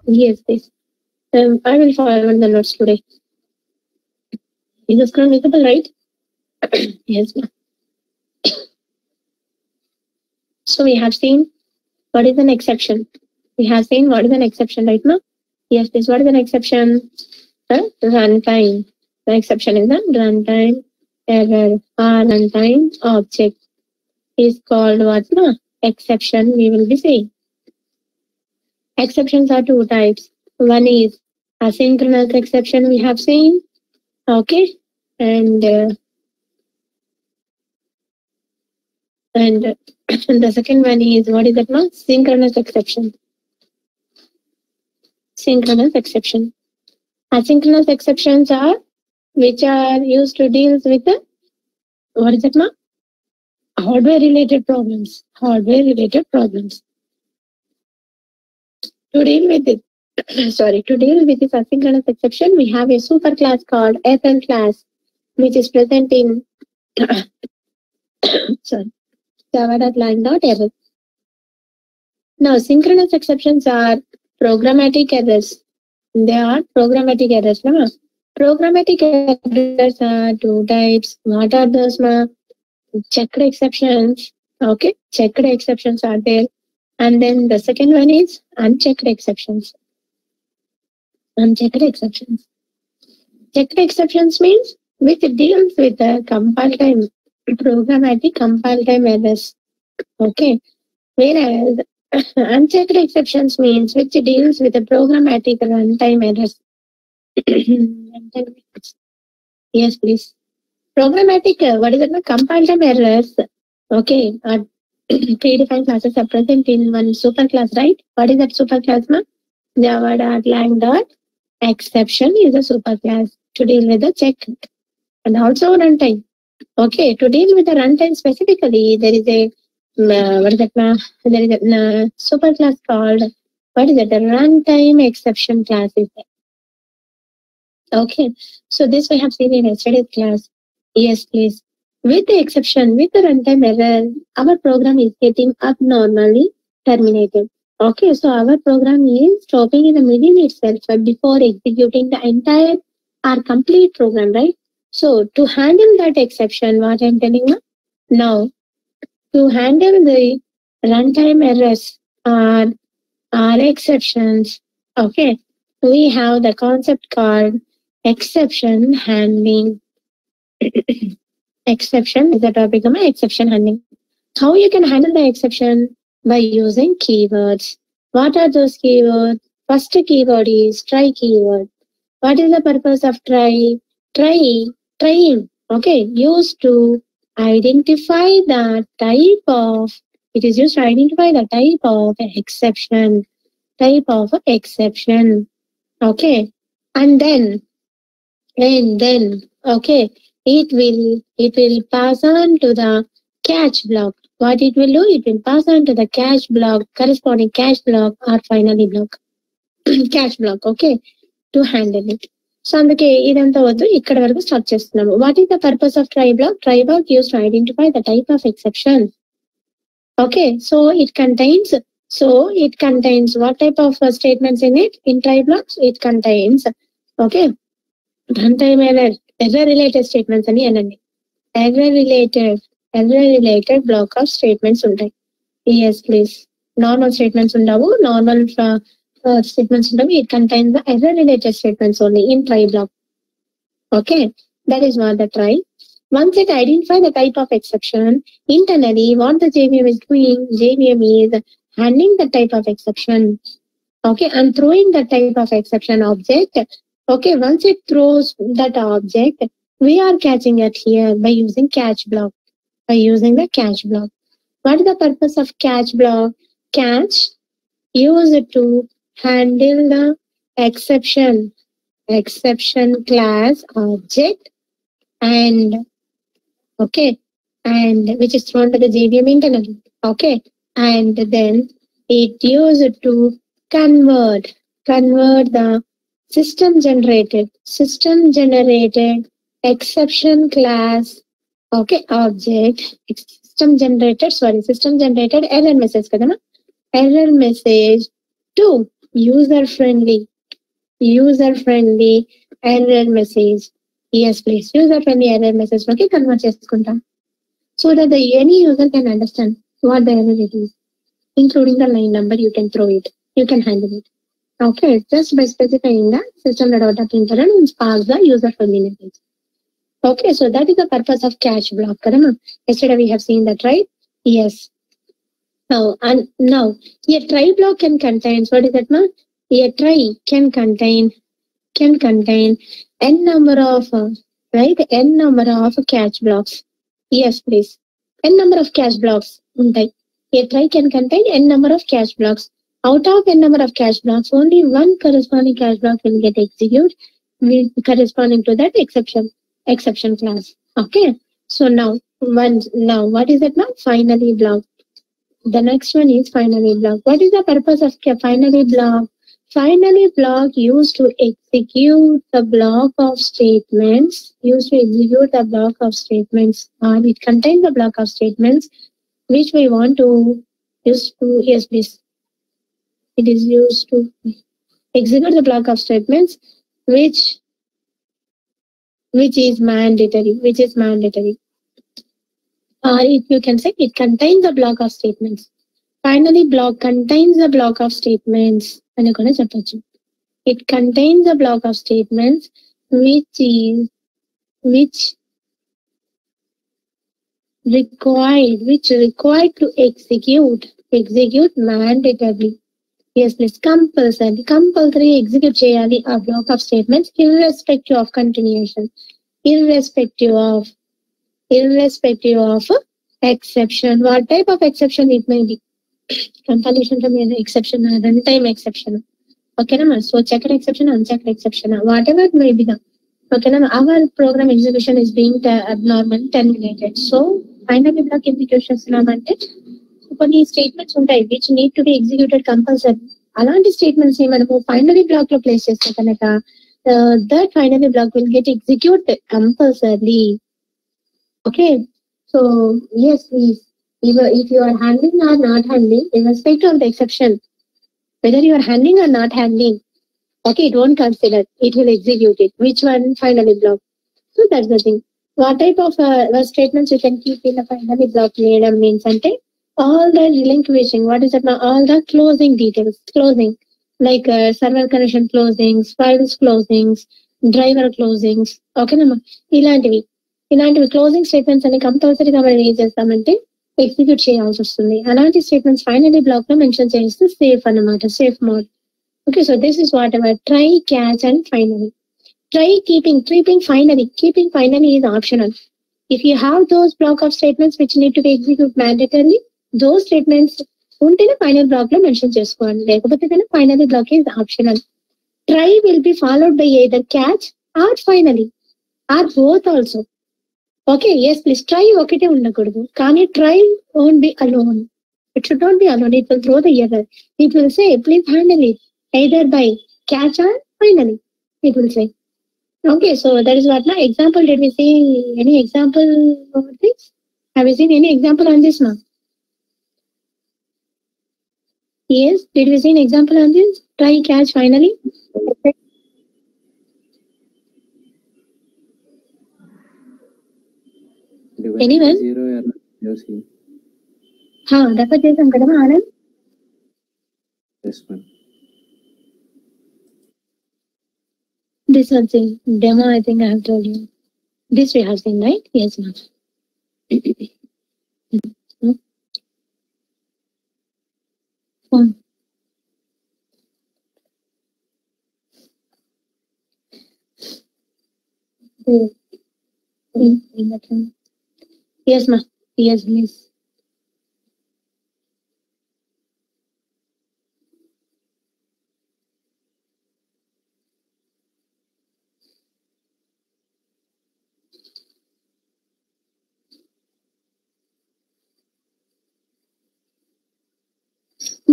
Yes, this. I will forward the notes today. Is the screen visible, right? Yes, ma'am. So we have seen what is an exception. We have seen what is an exception right now. Yes, this what is an exception? The runtime. The exception is the runtime error or runtime object is called what? No, exception. We will be saying. Exceptions are two types. One is asynchronous exception. We have seen. Okay, and the second one is what is that one? Synchronous exception. Synchronous exception. Asynchronous exceptions are which are used to deal with the what is that one? Hardware related problems. Hardware related problems. To deal with it, to deal with this asynchronous exception, we have a super class called SN class, which is present in java.lang.error. Now, synchronous exceptions are programmatic errors. They are programmatic errors. No? Programmatic errors are two types. What are those? Checked exceptions. Okay, checked exceptions are there. And then the second one is unchecked exceptions. Unchecked exceptions. Checked exceptions means which deals with the compile time, programmatic compile time errors. Okay, whereas unchecked exceptions means which deals with the programmatic runtime errors. Yes, please. Programmatic, what is it? Compile time errors. Okay, predefined classes are present in one superclass, right? What is that superclass, ma? Java.lang.exception is a superclass to deal with the check and also runtime. Okay, to deal with the runtime specifically, there is a what is that? There is a superclass called what is it? The runtime exception class is there. Okay, so this we have seen in yesterday's class. Yes, please. With the exception, with the runtime error, our program is getting abnormally terminated. Okay, so our program is stopping in the middle itself before executing the entire or complete program, right? So to handle that exception, what I'm telling you now, to handle the runtime errors or exceptions, okay, we have the concept called exception handling. Exception is the topic of exception handling. How you can handle the exception? By using keywords. What are those keywords? First keyword is try keyword. What is the purpose of try? Trying. Okay, used to identify the type of, it is used to identify the type of exception. Type of exception. Okay, and then, okay, it will pass on to the catch block. What it will do? It will pass on to the catch block, corresponding catch block or finally block. Catch block, okay, to handle it. So అందుకే ఇదంతా వద్దు, ఇక్కడ వరకు start చేస్తున్నాము. What is the purpose of try block? Try block use to identify the type of exception. Okay, so it contains what type of statements in it? In try blocks, it contains, okay, runtime error related statements అని అనండి. error related block of statements ఉంటాయి. Yes, please. Normal statements ఉండవు. Normal statements ఉండవు. It contains the error related statements only in try block. Okay, that is what the try. Once it identifies the type of exception, internally what the JVM is doing, JVM is handling the type of exception. Okay, and throwing the type of exception object. Okay, once it throws that object, we are catching it here by using catch block. By using the catch block. What is the purpose of catch block? Catch used to handle the exception. exception class object, and okay, and which is thrown to the JVM internal. Okay, and then it used to convert the system generated exception class, okay, object, system generated error message kadama, error message to user friendly error message. Yes, please, user friendly error message loki convert chestuntam, so that any user can understand what the error it is, including the line number. You can throw it, you can handle it. Okay, just by specifying the system.out.println and pass the user friendly message. Okay, so that is the purpose of catch block. Yesterday we have seen that, right? Yes. Now, a try block can contain, what is that, ma? A try can contain n number of n number of catch blocks. Yes, please. N number of catch blocks. A try can contain n number of catch blocks. Out of n number of catch blocks, only one corresponding catch block will get executed corresponding to that exception class. Okay. So now what is it now? Finally block. The next one is finally block. What is the purpose of finally block? Finally block used to execute the block of statements. Or it contains the block of statements which we want to use to, yes please. It is used to execute the block of statements which is mandatory. Or if you can say it contains a block of statements. Finally block contains a block of statements. It contains a block of statements which required to execute mandatorily. Yes, please, compulsory execute cheyali a block of statements irrespective of continuation, irrespective of exception. What type of exception it may be? Compilation exception, runtime exception. Okay, na? So checked exception, unchecked exception, whatever it may be. Okay, na? Our program execution is being abnormal, terminated. So finally block executions కొన్ని statements ఉంటాయి which need to be executed compulsory. అలాంటి statements ని మనము finally black లో place చేస్తే కనుక that finally black will get execute compulsory. Okay, so yes please, if you are handling or not handling, irrespective of the exception, whether you are handling or not handling, okay, it won't consider, it will execute it. Which one? Finally block. So that's the thing. What type of statements you can keep in a finally block means ante all the relinquishing, what is it now? All the closing details, like server connection closings, files closings, driver closings. Okay na? ఇలాంటివి closing statements అని కంపల్సరీగా మనం ఏం చేస్తామంటే execute చేయాల్సి వస్తుంది. అలాంటి statements finally black లో మెన్షన్ చేస్తే సేఫ్ అన్నమాట, safe mode. Okay, so this is what ever try, catch and finally. Try keeping finally is optional. If you have those block of statements which need to be executed mandatorily, those statements ఉంటేనే final black లో mention చేసుకోవాలి, లేకపోతే కానీ finally black is optional. Try will be followed by either catch or finally or both also. Okay, yes please, try ఒకటే ఉండకూడదు, కానీ try won't be alone. It should not be alone. It will throw the error. It will say please handle it either by catch or finally, it will say. Okay, so that is what now example. Did we see any example of this? Have you seen any example on this now? Yes, did we see an example on this? Try, catch, finally. Anyone? Refer chesam kada Anand? Yes ma'am. This one thing demo, I think I have told you. This we have seen, right? Yes ma'am. Yes ma'am. Yes please.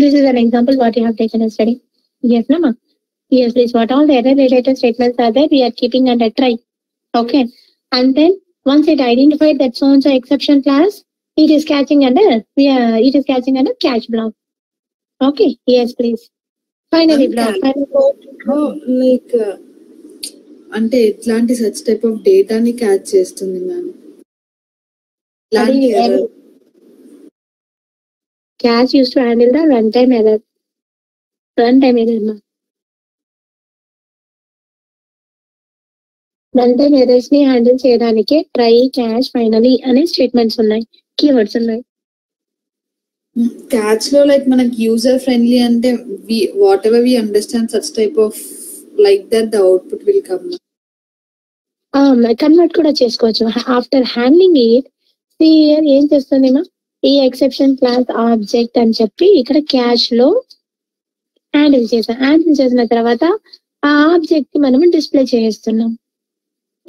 This is an example what you have taken yesterday. Yes, no, ma. Yes, please. What all the error related statements are there? We are keeping under try. Okay. And then once it identified that so and so exception class, it is catching under catch block. Okay. Yes, please. Finally, block. Like అంటే ఎట్లాంటి such type of డేటాని catch చేస్తుంది ma'am? Catch used to handle the runtime error. Runtime error, ma. Runtime errors ని handle చేయడానికి try, catch, finally అనే statements ఉన్నాయి, keywords ఉన్నాయి. Catch లో లైక్ మనకి యూజర్ ఫ్రెండ్లీ అంటే whatever we understand such type of like that the output will come. Convert కూడా చేసుకోవచ్చు. ఆఫ్టర్ హ్యాండ్లింగ్ ఇట్ హియర్ ఏం చేస్తుందేమో ఈ ఎక్సెప్షన్ క్లాస్ ఆబ్జెక్ట్ అని చెప్పి ఇక్కడ క్యాష్ లో హ్యాండిల్ చేసిన తర్వాత ఆ ఆబ్జెక్ట్ ని మనము డిస్ప్లే చేస్తున్నాం.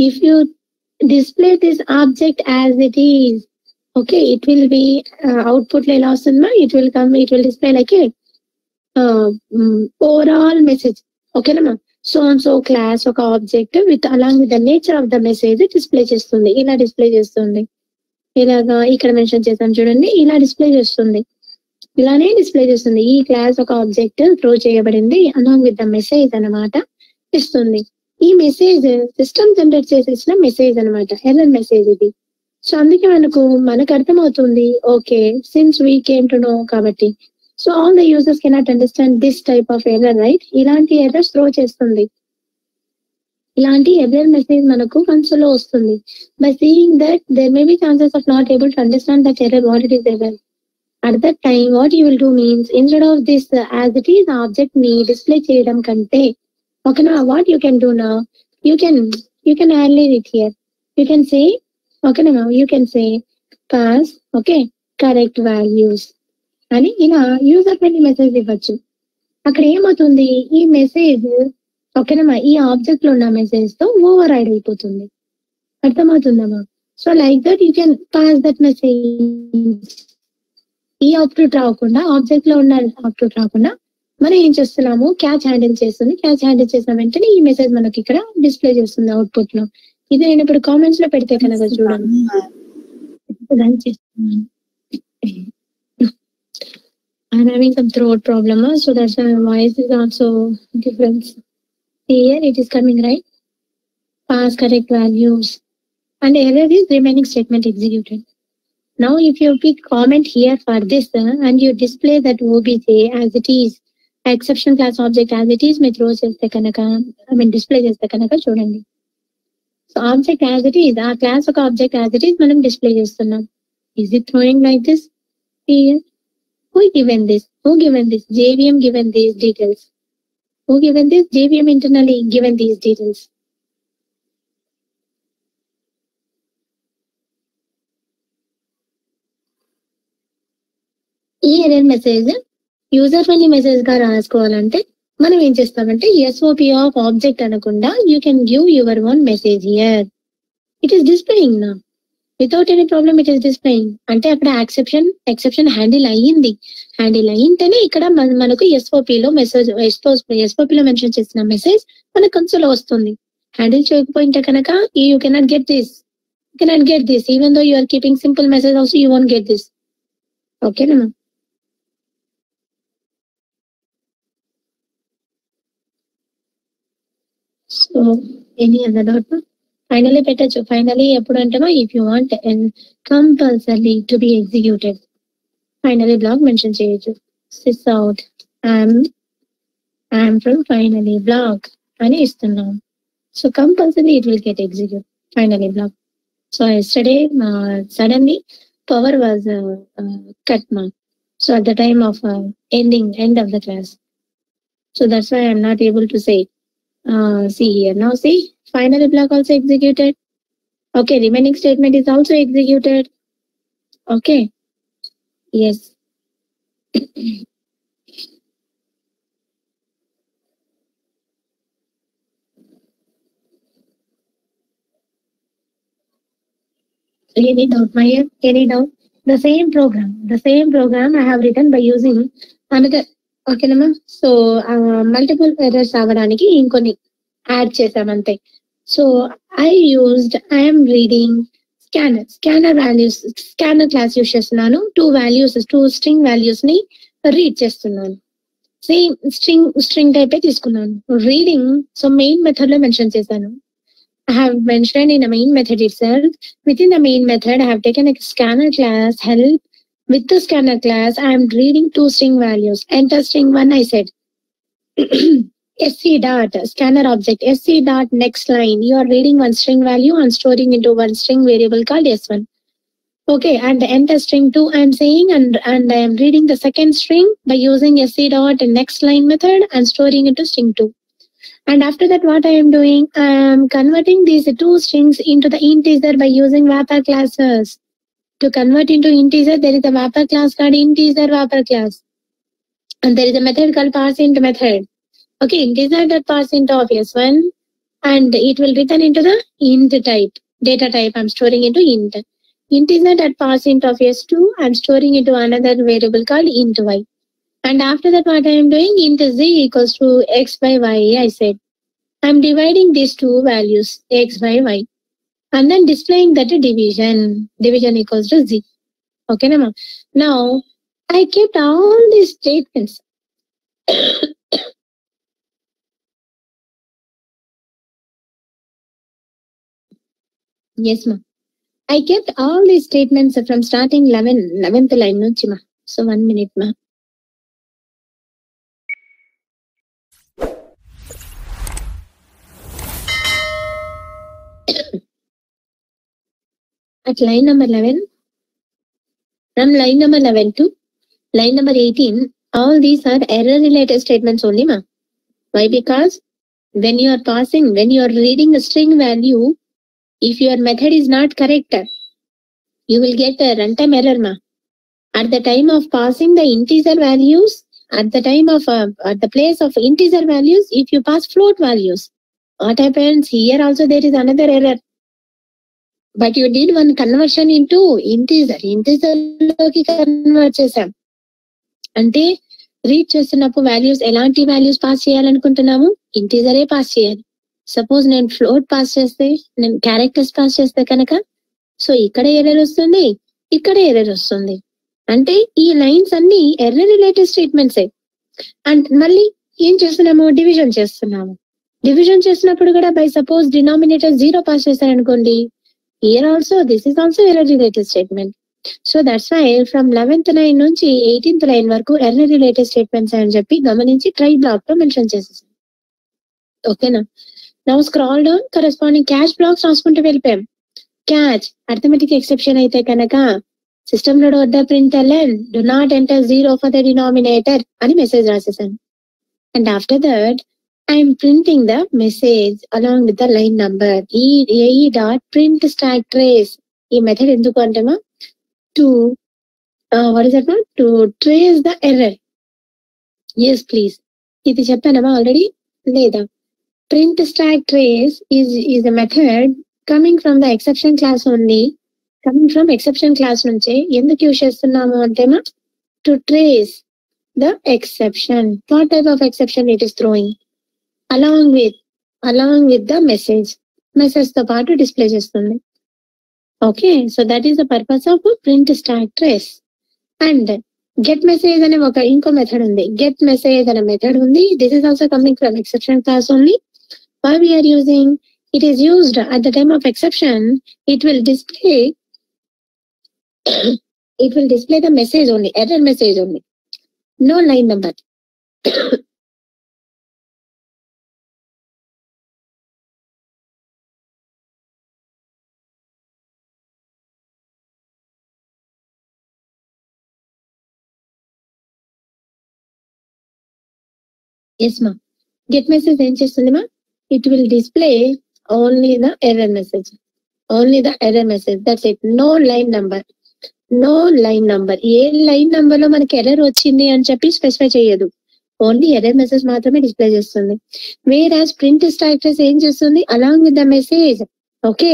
If you display this object as it is, okay, it will be output లో ఎలా వస్తుందా, it will display like A overall message. ఓకేనా? సో అండ్ సో క్లాస్ ఒక object with along with the nature of the message display చేస్తుంది. ఇలా display చేస్తుంది. ఇలాగా ఇక్కడ మెన్షన్ చేసాం చూడండి, ఇలా డిస్ప్లే చేస్తుంది. ఇలానే డిస్ప్లే చేస్తుంది. ఈ క్లాస్ ఒక ఆబ్జెక్ట్ త్రో చేయబడింది అలాంగ్ విత్ ద మెసేజ్ అన్నమాట ఇస్తుంది. ఈ మెసేజ్ సిస్టమ్ జనరేట్ చేసేసిన మెసేజ్ అన్నమాట, ఎర్రర్ మెసేజ్ ఇది. సో అందుకే మనకు అర్థమవుతుంది, okay, since we came to know కాబట్టి. So all the users cannot understand this type of error, right? ఇలాంటి ఎర్రర్స్ త్రో చేస్తుంది. ఇలాంటి ఎర్రర్ మెసేజ్ మనకు కన్సోల్ లో వస్తుంది. By seeing that there may be chances of not able to understand that error, what it is error. At that time what you will do means, instead of this as it is object ని display చేయడం కంటే, ఓకేనా, what you can do నా, you can handle it here. You can say, ఓకేనా, you can say pass, okay, correct values అని ఇలా user friendly message ఇవ్వచ్చు. అక్కడ ఏమవుతుంది, ఈ మెసేజ్, ఓకేనమ్మా, ఈ ఆబ్జెక్ట్ లో ఉన్న మెసేజ్ తో ఓవర్ రైడ్ అయిపోతుంది. అర్థమవుతుందమ్మా? So like that you can pass that message. ఈ అవుట్పుట్ రాకుండా, ఆబ్జెక్ట్ లో ఉన్న అవుట్పుట్ రాకుండా మనం ఏం చేస్తున్నాము, క్యాచ్ హ్యాండిల్ చేస్తుంది. క్యాచ్ హ్యాండిల్ చేసిన వెంటనే ఈ మెసేజ్ మనకి ఇక్కడ డిస్ప్లే చేస్తుంది అవుట్పుట్ లో. ఇది నేను ఇప్పుడు కామెంట్స్ లో పెడితే కనుక చూడండి. I'm having some throat problem, so that's why my voice is also different. Here it is coming, right? Pass correct values. And error is remaining statement executed. Now if you pick comment here for this and you display that OBJ as it is, exception class object as it is, me throw cheste kanaka, display cheste kanaka chudandi. So object as it is, our class oka object as it is manam display chestunnam. Is it throwing like this? Here who given this? JVM given these details. Who given this? JVM internally given these details. ఈ error message user friendly message గా రాసుకోవాలంటే మనం ఏం చేస్తామంటే SOP of object అనకుండా you can give your own message here. It is displaying నా without any problem, it is displaying. అంటే అక్కడ ఎక్సెప్షన్ హ్యాండిల్ అయ్యింటేనే ఇక్కడ మనకు SOP లో మెసేజ్, SOP లో మెన్షన్ చేసిన మెసేజ్ మన కన్సోల్ లో వస్తుంది. హ్యాండిల్ చేయకపోయింటే కనుక you cannot get this, even though you are keeping simple message also you won't get this. ఓకేనా? So any other doubt? Finally పెట్టచ్చు. ఫైనలీ ఎప్పుడు అంటామో, if you want compulsory to be executed, finally block mention చేయొచ్చు. Sysout I'm from finally block అని ఇస్తున్నాం. So compulsory it will get execute finally block. So yesterday suddenly power was cut, ma. So at the time of end of the class, so that's why I'm not able to say. See here now, see final block also executed. Okay, remaining statement is also executed. Okay, yes. Any doubt, Maya? Any doubt? The same program I have written by using another ఓకేనమ్మా. So multiple errors అవ్వడానికి ఇంకొన్ని add చేసాం అంతే. So I'm reading scanner values, scanner class use చేస్తున్నాను. To string values ని read చేస్తున్నాను. Same string type తీసుకున్నాను. Reading so main method లో మెన్షన్ చేశాను. I have mentioned in the main method itself. Within the main method, I have taken a scanner class help. With the scanner class, I am reading two string values. Enter string 1, I said. sc dot scanner object sc dot next line. You are reading one string value and storing into one string variable called s1. Okay, and enter string 2, I am saying, and I am reading the second string by using sc dot next line method and storing into string 2. And after that, what I am doing, I am converting these two strings into the integer by using wrapper classes. To convert into integer, there is a wrapper class called integer wrapper class. And there is a method called parseInt method. Okay, integer dot parseInt of s1, and it will return into the int type, data type I'm storing into int. Integer dot parseInt of s2, I'm storing into another variable called int y. And after that, what I am doing, int z equals to x by y, I said. I am dividing these two values, x by y, and then displaying that division equals to z. Okay, Nama. Now, I kept all these statements. Yes, ma. I kept all these statements from starting 11th line, no, Chima. So 1 minute, ma. At line number 11, from line number 11 to line number 18, all these are error related statements only, ma. Why? Because when you are reading a string value, if your method is not correct, you will get a runtime error, ma. At the time of passing the integer values, at the place of integer values, if you pass float values, what happens? Here also there is another error. But you did one conversion into integer లోకి convert చేసాం. అంటే read చేస్తున్నప్పుడు values ఎలాంటి values pass చేయాలనుకుంటున్నాము, ఇంటీజరే pass చేయాలి. Suppose నేను float pass చేస్తే, నేను క్యారెక్టర్స్ పాస్ చేస్తే కనుక, సో ఇక్కడ ఎర్రర్ వస్తుంది, ఇక్కడ ఎర్రర్ వస్తుంది. అంటే ఈ లైన్స్ అన్ని ఎర్రర్ రిలేటెడ్ స్టేట్మెంట్సే. అండ్ మళ్ళీ ఏం చేస్తున్నాము, డివిజన్ చేస్తున్నాము. డివిజన్ చేసినప్పుడు కూడా బై సపోజ్ డినామినేటర్ 0 పాస్ చేశారనుకోండి, here also this is also error related statement. So that's why from 11th line నుంచి 18th line వరకు error related statements అని చెప్పి గమనించి ట్రై బ్లాక్ లో మెన్షన్ చేసేసాం. ఓకేనా? Now scroll down, corresponding catch blocks రాసుకుంటూ వెళ్ళిపోయాం. క్యాచ్ అర్థమెటిక్ ఎక్సెప్షన్ అయితే కనుక సిస్టమ్ లో వద్ద println do not enter 0 for the denominator అని message రాసేసాను. And after that I am printing the message along with the line number. E dot print stack trace. ఈ method ఎందుకు అంటేమా, to what is that, to trace the error. Yes, please. ఇది చెప్పానమ్మా already లేదా? Print stack trace is a method coming from the exception class only. Coming from exception class నుంచే ఎందుకు use చేస్తున్నాము అంటేమా, to trace the exception. What type of exception it is throwing along with the message తో పాటు display చేస్తుంది. Okay, so that is the purpose of print stack trace. And get message అనే ఇంకో method ఉంది. Get message అనే method ఉంది. This is also coming from exception class only. Why we are using it is used at the time of exception. It will display the message only, error message only, no line number. Yes మా, get message ఏం చేస్తుంది మా, it will display only the error message, that's it. No line number. ఏ line number లో మనకి error వచ్చింది అని చెప్పి స్పెసిఫై చేయదు, ఓన్లీ ఎర్రర్ మెసేజ్ మాత్రమే డిస్ప్లే చేస్తుంది. Where as print stack trace ఏం చేస్తుంది, along with the message. Okay,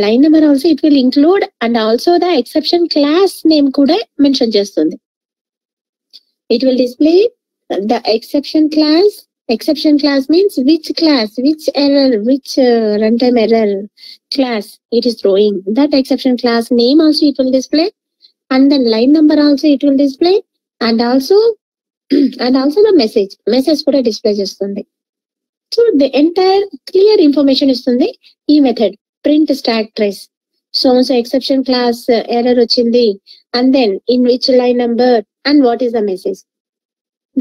line number also it will include, and also the exception class name కూడా మెన్షన్ చేస్తుంది. It will display the exception class. Exception class means which class, which error, which runtime error class it is throwing. That exception class name also it will display, and then line number also it will display, and also the message కూడా display చేస్తుంది. So the entire clear information ఇస్తుంది ఈ method print stack trace. So exception class error వచ్చింది, and then in which line number and what is the message.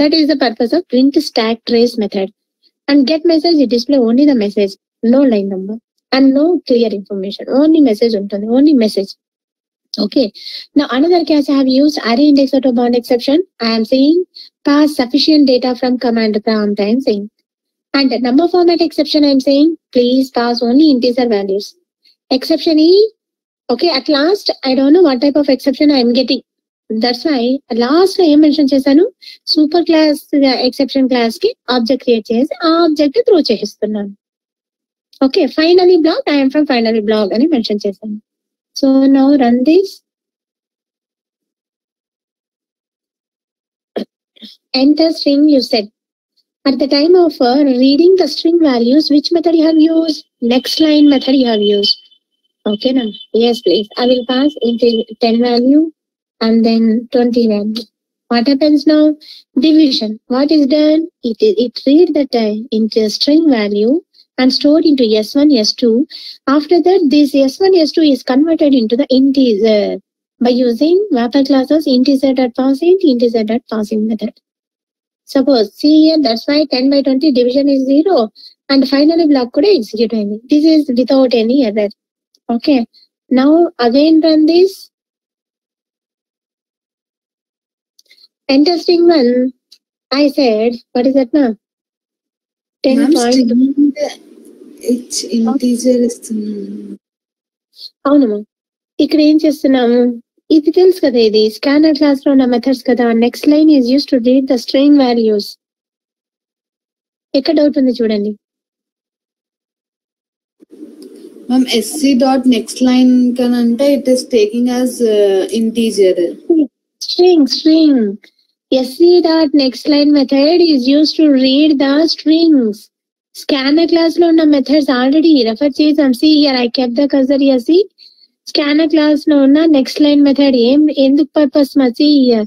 That is the purpose of print stack trace method. And get message it display only the message, no line number and no clear information, only message ఉంటుంది, only message. Okay. Now another case I have used array index auto bound exception. I am saying pass sufficient data from command prompt. I am saying, and number format exception I am saying please pass only integer values. Exception E. Okay. At last I don't know what type of exception I am getting. That's why last I mention chesanu super class exception class ki object create chesi aa object throw chestunnanu. Okay. Finally block. I am from finally block ani mention chesanu. So now run this. Enter string you said. At the time of reading the string values, which method you have used? Next line method you have used. Okay now. Yes please. I will pass into 10 value and then 20 value. What happens now? Division. What is done? It read that into string value and stored into S1, S2. After that, this S1, S2 is converted into the integer by using wrapper classes integer.passInt, integer.passInt method. Suppose, see here, that's why 10 by 20 division is 0 and finally block could execute any. This is without any error. Okay. Now again run this. Enter string 1. I said, what is that now? 10. Integer ఇస్తున్నాను. అవునమ్మా, ఇక్కడ ఏం చేస్తున్నాము ఇది తెలుసు కదా, ఇది scanner class లో ఉన్న మెథడ్స్ కదా. Next line is use to read the string values. ఎక్కడ డౌట్ ఉంది చూడండి ma'am. SC dot next line కనంటే it is taking as integer string. SC dot next line method is used to read the strings. Scanner class లో ఉన్న methods already refer చేసాం. See here I kept the cursor here. See scanner class లో ఉన్న next line method ఎందుకు purpose మా? See here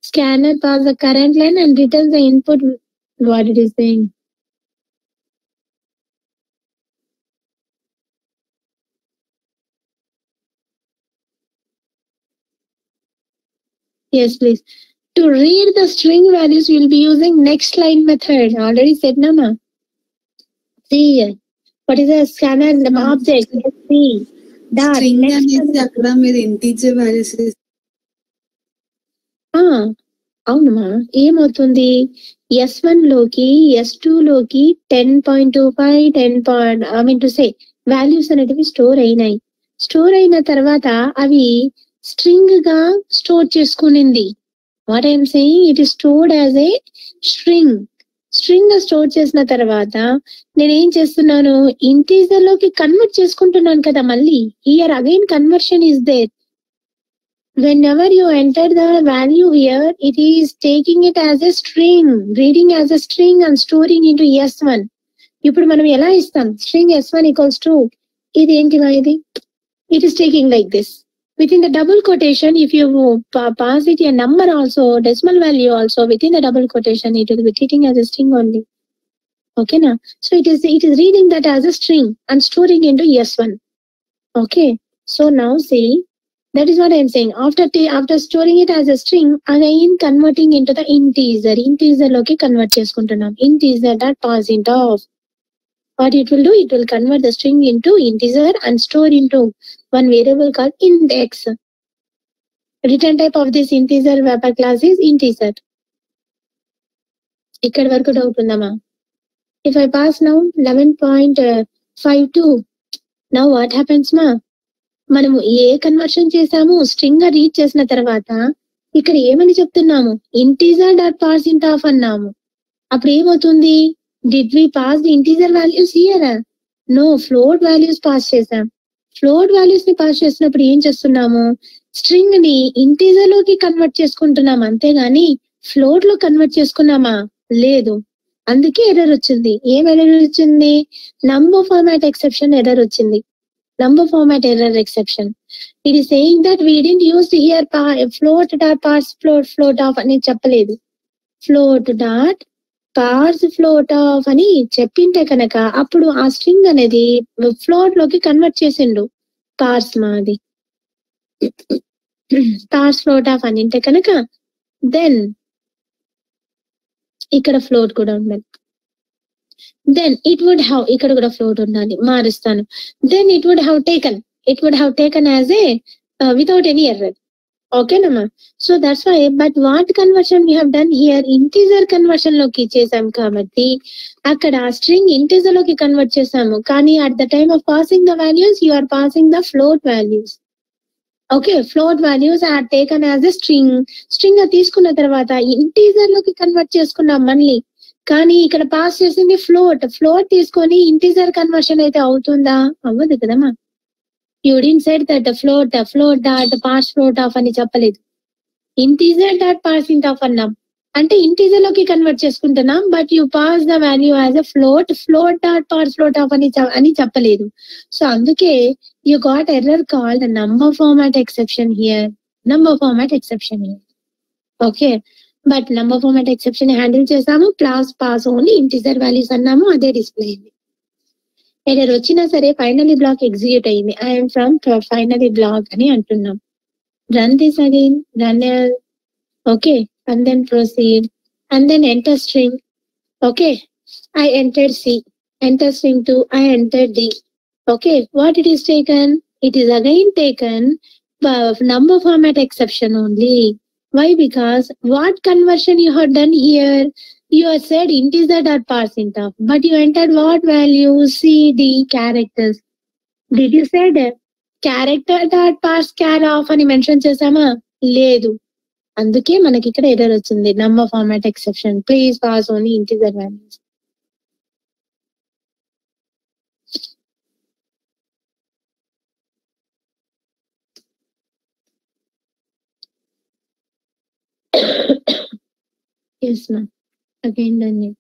scanner pass the current line and returns the input what it is saying. Yes please. To read the string values we will be using next line method. Already said na ma. See here. What is a scanner object? See. Dot. String అనేది అక్కడ మీరు integer values అవునమ్మా. ఏమవుతుంది, S1 లోకి S2 లోకి 10.25 values అనేటివి store అయినాయి. Store అయిన తర్వాత అవి స్ట్రింగ్ గా స్టోర్ చేసుకునింది. What I'm saying, it is stored as a string గా స్టోర్ చేసిన తర్వాత నేను ఏం చేస్తున్నాను, ఇంటీజర్ లోకి కన్వర్ట్ చేసుకుంటున్నాను కదా. మళ్ళీ here again conversion is there. whenever you enter the value here, it is taking it as a string, reading as a string and storing into S1. ఇప్పుడు మనం ఎలా ఇస్తాం, string S1 equals to ఇది ఏంటివా, ఇది it is taking like this. Within the double quotation, if you pass it a number also, decimal value also, within the double quotation, it will be treating as a string only. Okay na? So it is reading that as a string and storing into S1. Okay. So now see, that is what I am saying. After storing it as a string, again converting into the integer loki convert cheskuntunnam. Integer that pass into off. What it will do, it will convert the string into integer and store into one variable called index. Return type of this integer wrapper class is integer. Ikkada varaku doubt undama? If I pass now 11.52, now what happens ma? మనము ఏ conversion చేసాము, string గా read చేసిన తర్వాత ఇక్కడ ఏమని చెప్తున్నాము, integer dot parse int of అన్నాము. అప్పుడు ఏమవుతుంది, did we pass the integer values here? No, float values pass చేసాం. ఫ్లోట్ వాల్యూస్ ని పాస్ చేసినప్పుడు ఏం చేస్తున్నాము, స్ట్రింగ్ ని ఇంటీజర్ లోకి కన్వర్ట్ చేసుకుంటున్నాం. అంతేగాని ఫ్లోట్ లో కన్వర్ట్ చేసుకున్నామా? లేదు. అందుకే ఎర్రర్ వచ్చింది. ఏం ఎర్రర్ వచ్చింది? నంబర్ ఫార్మాట్ ఎక్సెప్షన్ ఎర్రర్ వచ్చింది. Number format error exception. It is saying that we didn't use here float dot parse float off అని చెప్పలేదు. float dot parse float off అని చెప్పింటే కనుక అప్పుడు ఆ స్ట్రింగ్ అనేది ఫ్లోట్ లోకి కన్వర్ట్ చేసిండు. పార్స్ మాది పార్స్ ఫ్లోట్ ఆఫ్ అని అంటే కనుక దెన్ ఇక్కడ ఫ్లోట్ కూడా ఉండాలి. then it would have ఇక్కడ కూడా ఫ్లోట్ ఉండాలి. మారుస్తాను. then it would have taken as a without any error. Okay nama. So that's why, but what conversion we have done here, integer conversion లోకి చేసాం కాబట్టి అక్కడ స్ట్రింగ్ ఇంటిజర్ లోకి convert చేసాము. కానీ at the time of passing the values you are passing the float values. Okay, float values are taken as a string తీసుకున్న తర్వాత integer లోకి కన్వర్ట్ చేసుకున్నాం మళ్ళీ. కానీ ఇక్కడ పాస్ చేసింది ఫ్లోట్ తీసుకొని ఇంటీజర్ కన్వర్షన్ అయితే అవుతుందా? అవ్వదు కదమ్మా. You didn't said that float dot పార్స్ float of అని చెప్పలేదు. ఇంటీజర్ డాట్ పార్సింగ్ ఆఫ్ అన్నాం అంటే ఇంటీజర్ లోకి కన్వర్ట్ చేసుకుంటున్నాం. But you pass the value as a float dot పార్స్ float of అని చెప్పలేదు. సో అందుకే you got error called number format exception here. Okay, but number format exception handle చేసాము. Pass only integer values అన్నాము, అదే display అయింది. Error వచ్చినా సరే finally black execute అయింది. ఐఎమ్ ఫ్రమ్ ఫైనలీ బ్లాక్ అని అంటున్నాం. Run this again, run okay, and then proceed, and then enter string. Okay, I entered C, enter string 2, I entered D. Okay, what it is taken? It is again taken number format exception only. Why? Because what conversion you have done here? You have said integer dot parsing off, but you entered what value? C, D characters. Did you said character dot parse char off అని mention చేసామా? లేదు. అందుకే మనకి ఇక్కడ error వచ్చింది. Number format exception, please pass only integer values. Yes ma'am, again done it.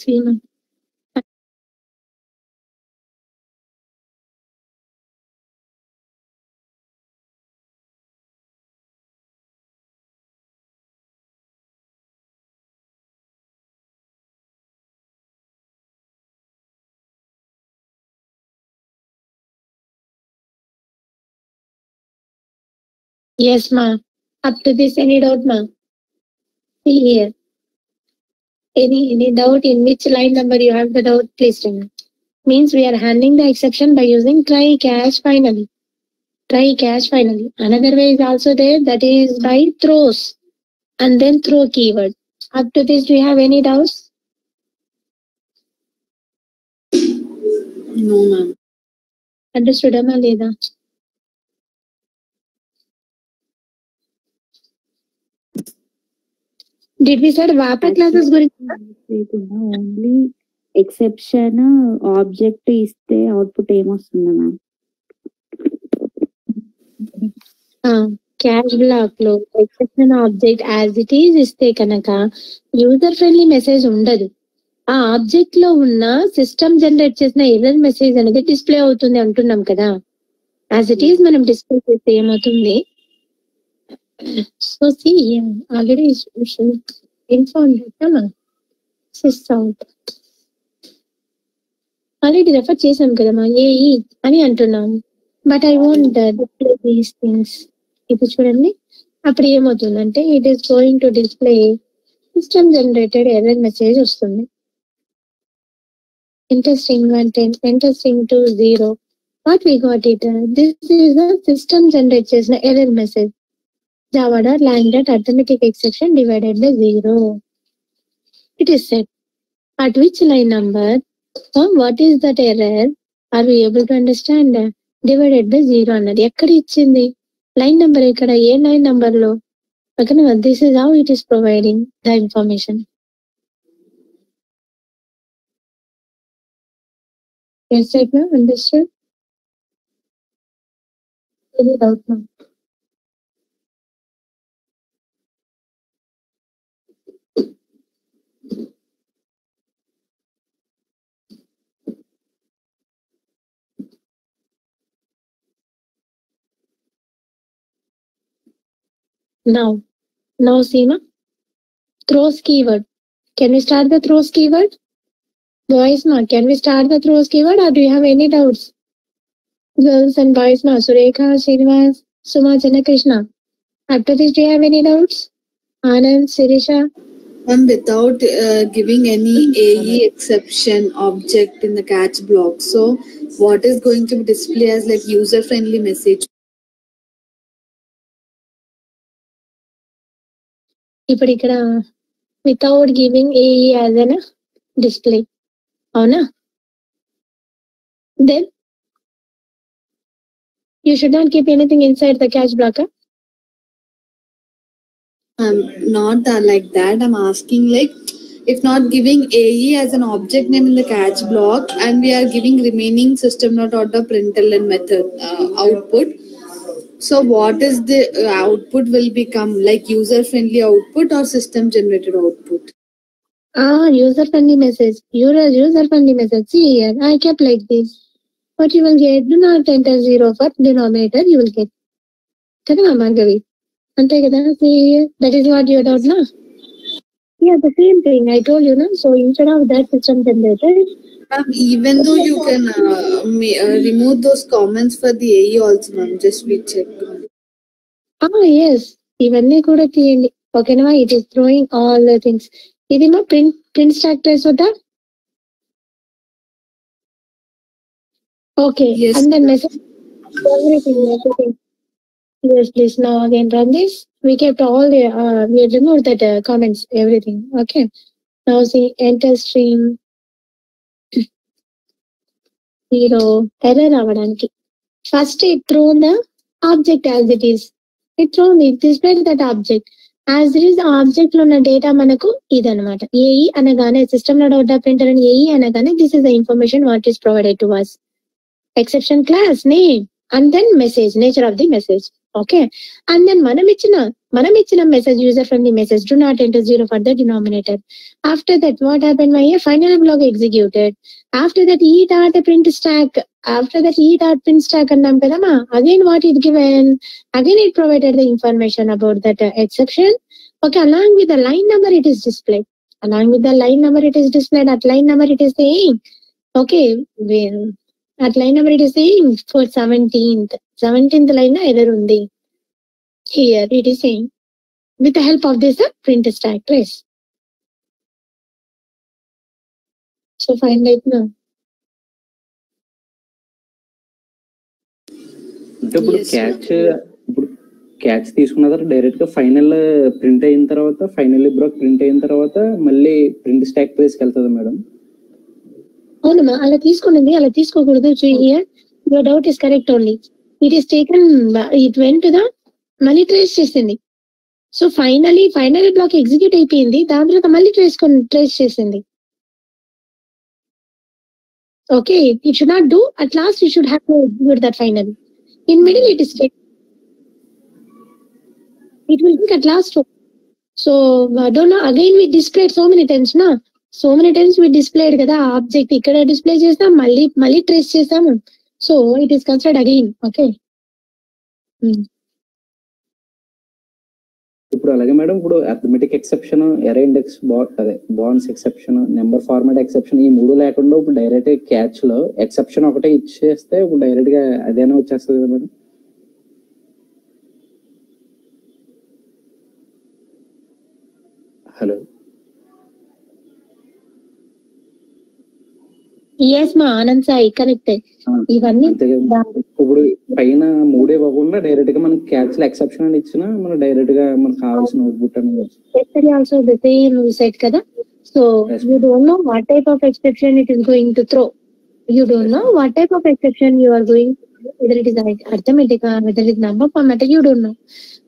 See ma'am. Yes ma'am. Up to this, any doubt ma'am? See here. Any doubt in which line number you have the doubt, please tell me. Means we are handling the exception by using try catch finally. Another way is also there, that is by throws and then throw keyword. Up to this, do you have any doubts? No ma'am. Understood amma leda? Did we said VAPA classes గురించి only exception object ఇస్తే output ఏమొస్తుంది ma'am? Cash black లో exception object as it is ఇస్తే కనుక user friendly message ఉండదు. ఆ object లో ఉన్న సిస్టమ్ జనరేట్ చేసిన ఎర్రర్ మెసేజ్ అనేది డిస్ప్లే అవుతుంది అంటున్నాం కదా. యాజ్ ఇట్ ఈజ్ మనం డిస్ప్లే చేస్తే ఏమవుతుంది? So see already inform out already refer చేసాం కదమ్మా ఏఈ అని అంటున్నాము. But I want display these things. ఇప్పుడు చూడండి, అప్పుడు ఏమవుతుందంటే it is going to display system generated error message వస్తుంది. Interesting 110, interesting 20. What we got it? This is the system generated చేసిన error message. java.lang. arithmetic exception divided by 0. It is set. At which line number? What is that error? Are we able to understand? Divided by 0 అన్నది ఎక్కడ ఇచ్చింది? Line number ఇక్కడ ఏ line number లో? Okay, now this is how it is providing the information. Yes, right now, understood? Any doubt now? Now Seema, throws keyword. Can we start the throws keyword? Boys ma, can we start the throws keyword or do you have any doubts? Girls and boys ma, Surekha, Srinivas, Suma, Jana, Krishna. After this, do you have any doubts? Anand, Sirisha? And without giving any AE exception object in the catch block. So what is going to be displayed as like user friendly message? ఇప్పుడు ఇక్కడ without giving AE as an display. అవునా? Then you should not keep anything inside the catch blocker. Not like that. I'm asking like if not giving AE as an object name in the catch block and we are giving remaining system.out println method output. So what is the output will become like user friendly output or system generated output? User friendly message. User friendly message. See here, I kept like this. What you will get, do not enter 0 for denominator, you will get. Kada Margavi. Ante kada, see here, that is what you doubt na? Yeah, the same thing I told you na. So instead of that system generated, Even though you can remove those comments for the AE also, ma'am, just we check. yes, ఇవన్నీ కూడా తీయండి. ఓకేనా? It is throwing all the things. ఇది మా print stack trace వద్దా? Okay, Yes. and then message everything. Yes, please. Now again run this. We kept all the we removed that comments, everything. Okay. Now see enter stream 0 error అవ్వడానికి. First it thrown the object as it is. It displayed that object. As it is the object లో ఉన్న data మనకు ఇదన్నమాట. AE అనగానే system.out printer అని AE అనగానే this is the information what is provided to us. Exception class name and then message, nature of the message. Okay, and then మనం ఇచ్చిన message, user friendly message, do not enter 0 for the denominator. After that what happened? My final block executed. After that e dot print stack. After that e dot print stack అన్నాం కదమ్మా. Again what it given? Again it provided the information about that exception. Okay, along with the line number it is displayed. Along with the line number it is displayed. At line number it is saying, okay, at line number it is saying for 17th line error undi. Here it is saying with the help of this print stack trace. So find it now. అంటే ఇప్పుడు Yes, catch తీసుకున్న తర్వాత direct గా final print అయిన తర్వాత final black print అయిన తర్వాత మళ్ళీ ప్రింట్ స్టాక్ ప్లేస్కి వెళ్తుంది మేడం. అవునమ్మా, అలా తీసుకున్నది అలా తీసుకోకూడదు. Here your doubt is correct only. It is taken, it went to the మళ్ళీ ట్రేస్ చేసింది. సో ఫైనల్ బ్లాక్ ఎగ్జిక్యూట్ అయిపోయింది. దాని తర్వాత మళ్ళీ ట్రేస్ చేసింది. Okay, it should not do at last, you should have to execute that final. In middle it is it will think at last. So I don't know, again we displayed so many times na, so many times we displayed kada object ikkada display chestam, malli trace chestam. So it is considered again. Okay. ఇప్పుడు అలాగే madam, ఇప్పుడు arithmetic exception, ఎరే index, అదే bonds exception, number format exception, ఈ మూడు లేకుండా ఇప్పుడు direct catch లో exception ఒకటే ఇచ్చేస్తే ఇప్పుడు డైరెక్ట్ గా అదేనా వచ్చేస్తుంది కదా madam? Hello, yes ma, Anand Sai correct. ఇవన్నీ ఇప్పుడు పైన మూడే కాకుండా డైరెక్ట్ గా మనకి క్యాచ్ లో ఎక్సెప్షన్ అని ఇచ్చినా మనం డైరెక్ట్ గా మనకు కావాల్సిన అవుట్పుట్ అని ఆల్సో ద సేమ్ సెట్ కదా. So you don't know what type of exception it is going to throw. You don't know what type of exception you are going, whether it is arithmetic or whether it is number format, you don't know.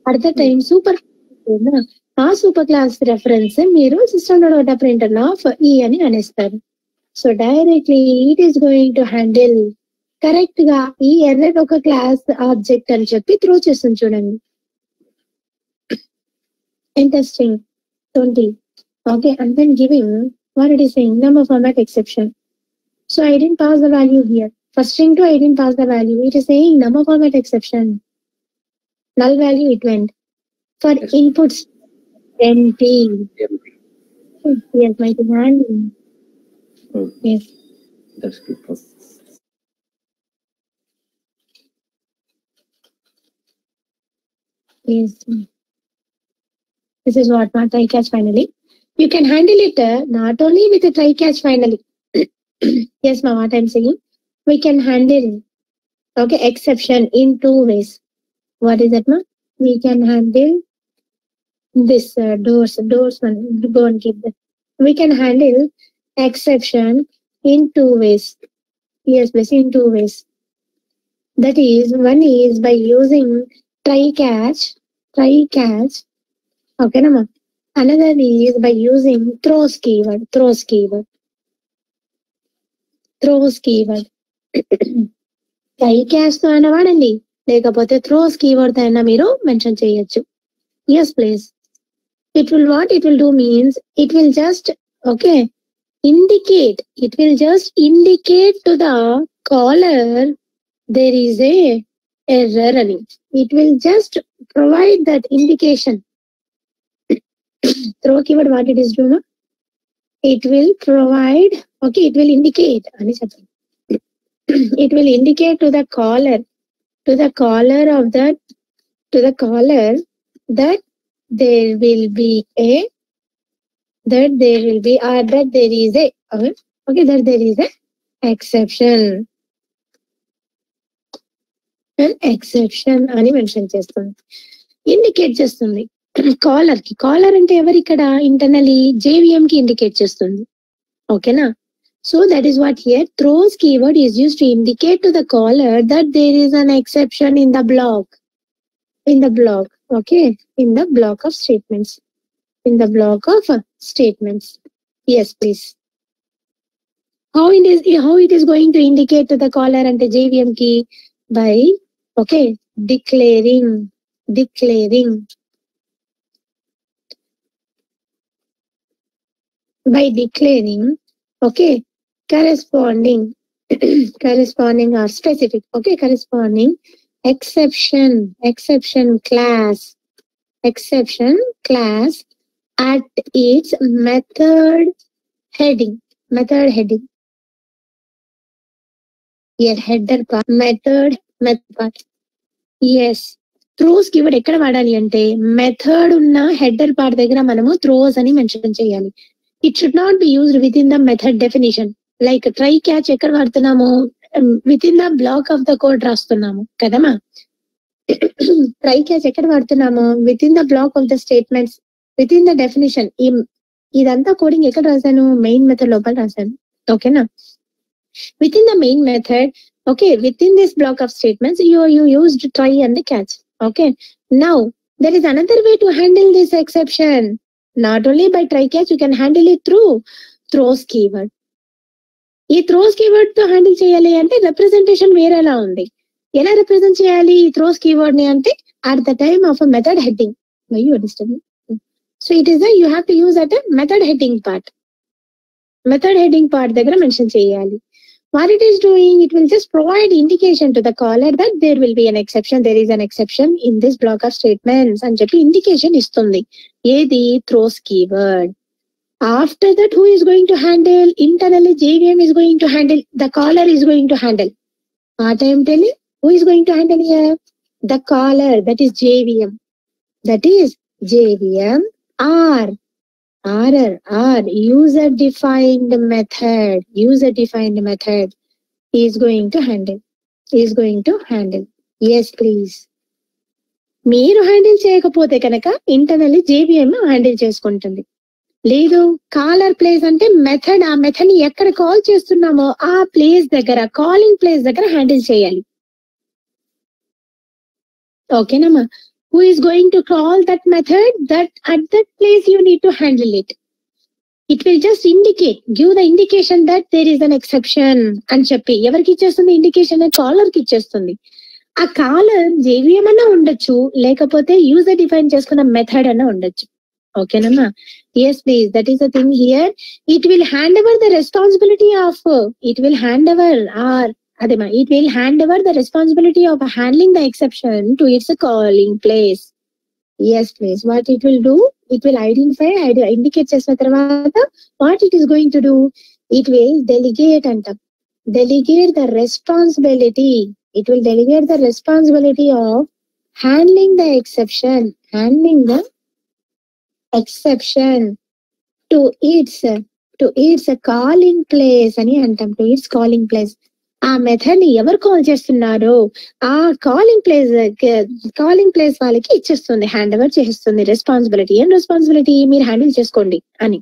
At that time, super ఆ super class reference మీరు system dot out printer of ఈ అని అనేస్తారు. So directly it is going to handle correct గా ఈ error ఒక class object అని చెప్పి త్రో చేస్తుంది చూడండి. Interesting 20. Okay, and then giving what it is saying, number format exception. So I didn't pass the value here. For string 2, I didn't pass the value. It is saying number format exception. Null value it went. For Yes. inputs, empty. Yes, my hand. Oh, Yes. that's good. Yes. This is what my try catch finally. You can handle it not only with a try catch finally. Yes, ma, what I'm saying. We can handle okay exception in two ways. What is that, ma? We can handle this doors one. Go and keep that. We can handle exception in two ways. Yes, basically in two ways. That is, one is by using try catch. Okay, na, ma? Another is by using throws keyword. Try catch తో అయినా వాడండి, లేకపోతే throws keyword తో అయినా మీరు mention చేయొచ్చు. Yes please. It will do means it will just indicate to the caller there is a error అని. It will just provide that indication. Throw keyword what it is do, no? It will provide, it will indicate అని చెప్పండి. It will indicate to the caller that there will be that there is a exception. An exception అని mention చేస్తుంది, indicate చేస్తుంది caller కి. Caller అంటే ఎవరు ఇక్కడ? Internally JVM కి ఇండికేట్ చేస్తుంది. ఓకేనా? So that is what here throws keyword is used to indicate to the caller that there is an exception in the block. Okay, in the block of statements. Yes, please. How it is going to indicate to the caller and the JVM key? By declaring corresponding or specific corresponding exception class at its method heading. Yes, header part, method part. Yes, throws keyword ఎక్కడ వాడాలి అంటే method ఉన్న header part దగ్గర మనము throws అని mention చేయాలి. It should not be used with in the method definition. Like try catch ఎక్కడ వాడుతున్నాము? With in the black of the code రాస్తున్నాము కదమ్మా. ట్రై క్యాచ్ ఎక్కడ వాడుతున్నాము? With in the black of the statements, with in the definition. ఇదంతా coding ఎక్కడ రాశాను? Main method లోపల రాశాను. ఓకేనా? Within the main method, within this block of statements, you used try and the catch. Okay. Now, there is another way to handle this exception. Not only by try catch, you can handle it through throws keyword. ఈ throws keyword తో handle చేయాలి అంటే representation వేరేలా ఉంది. ఎలా represent చేయాలి ఈ throws keyword ని అంటే at the time of a method heading. Why you understand? So it is you have to use at a method heading part. Method heading part దగ్గర మెన్షన్ చేయాలి. What it is doing, it will just provide indication to the caller that there will be an exception, there is an exception in this block of statements అని చెప్పి indication ఇస్తుంది. ఏది? throws keyword. After that, who is going to handle? Internally JVM is going to handle, the caller is going to handle. What I am telling, who is going to handle here? The caller, that is JVM or user defined method is going to handle. Yes, please. మీరు handle చేయకపోతే కనుక internally JVM handle చేసుకుంటుంది. లేదు, caller place అంటే method, ఆ method ని ఎక్కడ call చేస్తున్నామో ఆ ప్లేస్ దగ్గర, కాలింగ్ ప్లేస్ దగ్గర హ్యాండిల్ చేయాలి. ఓకేనమ్మా? who is going to call that method, that at that place you need to handle it. It will just give the indication that there is an exception అని చెప్పి ఎవరికి ఇచ్చేస్తుంది indication? Caller కి ఇచ్చేస్తుంది. ఆ కాలర్ JVM అన్నా ఉండొచ్చు, లేకపోతే యూజర్ డిఫైన్ చేసుకున్న మెథడ్ అన్నా ఉండొచ్చు. ఓకేనమ్మా? Yes please, that is the thing here. It will hand over the responsibility of it will hand over the responsibility of handling the exception to its calling place. Yes please, what it will do, it will indicate చేసిన తర్వాత what it is going to do, it will delegate the responsibility. It will delegate the responsibility of handling the exception to its calling place అని అంటాం. to its calling place. ఆ method ని ఎవరు call చేస్తున్నారో ఆ calling place వాళ్ళకి ఇచ్చేస్తుంది, hand over చేస్తుంది రెస్పాన్సిబిలిటీ. ఏం రెస్పాన్సిబిలిటీ? మీరు హ్యాండిల్ చేసుకోండి అని.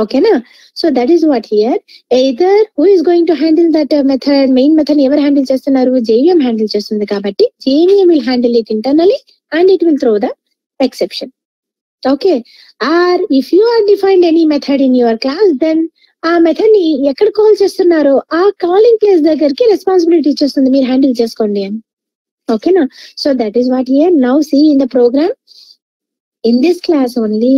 ఓకేనా? So that is what here. Either who is going to handle that method, main method ఎవరు హ్యాండిల్ చేస్తున్నారు? JVM హ్యాండిల్ చేస్తుంది కాబట్టి JVM will handle it internally and it will throw the exception. Okay, or if you are defined any method in your class, then ఆ method ని ఎక్కడ call చేస్తున్నారో ఆ calling place దగ్గరికి రెస్పాన్సిబిలిటీ ఇచ్చేస్తుంది, మీరు హ్యాండిల్ చేసుకోండి అని. ఓకేనా? So that is what here. Now see in the program in this class only,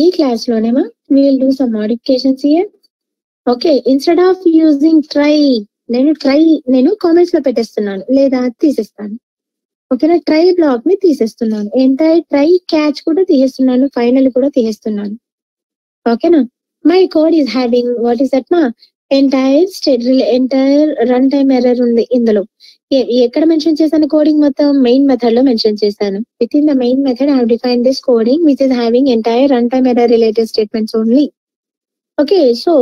ఈ క్లాస్ లోనేమా we will do some modifications here. Okay, instead of using try, నేను కామెంట్స్ లో పెట్టేస్తున్నాను లేదా తీసేస్తాను. ఓకేనా? ట్రై బ్లాక్ ని తీసేస్తున్నాను, ఎంటైర్ ట్రై క్యాచ్ కూడా తీసేస్తున్నాను, ఫైనల్ కూడా తీసేస్తున్నాను. ఓకేనా? My code is having what is that entire runtime error ఉంది ఇందులో. ఎక్కడ మెన్షన్ చేశాను కోడింగ్? మొత్తం మెయిన్ మెథడ్ లో మెన్షన్ చేశాను. With in the main method I have defined this coding which is having entire runtime error related statements only. Okay, so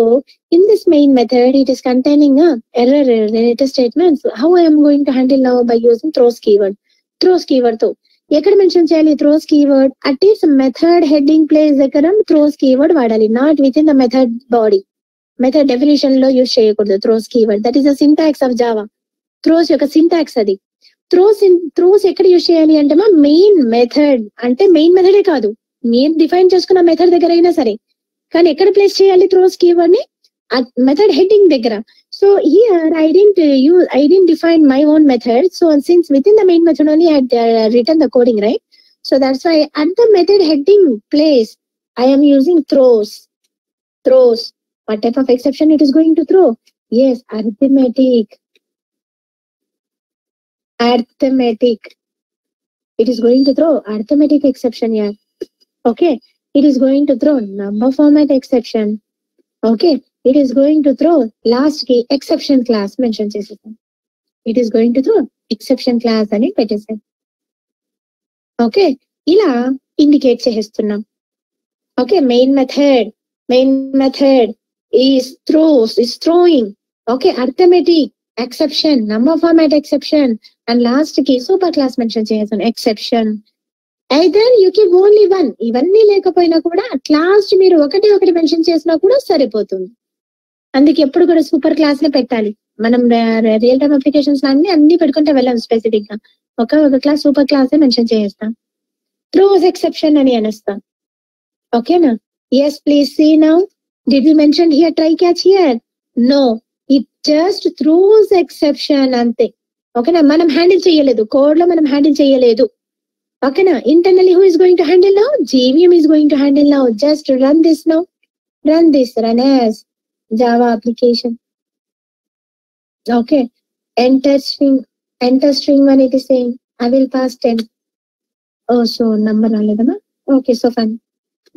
in this main method it is containing error related statements. How I am going to handle now? By using throws keyword. throws keyword తో ఎక్కడ mention చేయాలి throws keyword? At is method heading place దగ్గర throws keyword వాడాలి, not within the method body. Method definition లో use చేయకూడదు throws keyword. That is the syntax of Java. Throws యొక్క syntax అది. Throws ఎక్కడ యూజ్ చేయాలి అంటే మెయిన్ మెథడ్, అంటే మెయిన్ మెథడే కాదు, మీరు డిఫైన్ చేసుకున్న మెథడ్ దగ్గర అయినా సరే, కానీ ఎక్కడ ప్లేస్ చేయాలి throws keyword ని? మెథడ్ హెడ్డింగ్ దగ్గర. So here I didn't define my own method. So since within the main method only I had written the coding, right? So that's why at the method heading place I am using throws. What type of exception it is going to throw? Yes, arithmetic. It is going to throw arithmetic exception here. Okay, it is going to throw number format exception. Okay, it is going to throw last key exception class mention చేసేసాం. It is going to throw exception class అని పెట్టేసాం. Okay, ఇలా indicate చేస్తున్నాం. Okay, main method is throwing. Okay, arithmetic exception, number format exception, and last key super class mention చేసాం exception. Either you keep only one, ఇవన్నీ లేకపోయినా కూడా at last మీరు ఒకటి మెన్షన్ చేసినా కూడా సరిపోతుంది. అందుకే ఎప్పుడు కూడా సూపర్ క్లాస్ లో పెట్టాలి. మనం రియల్ టైమ్ అప్లికేషన్స్ అన్ని పెట్టుకుంటే వెళ్ళాం స్పెసిఫిక్ గా. ఒక క్లాస్ సూపర్ క్లాస్ మెన్షన్ చేస్తాం, థ్రోస్ ఎక్సెప్షన్ అని అనేస్తాం. ఓకేనా? Yes please see now. Did we mention here try catch here? No, it just throws exception అంతే. ఓకేనా? మనం హ్యాండిల్ చేయలేదు, కోడ్ లో మనం హ్యాండిల్ చేయలేదు. ఓకేనా? Internally who is going to handle now? JVM is going to handle now. Just run this now. Run as Java application. Okay, enter string when it is saying I will pass 10. Oh, so number raledama. Okay, so fine,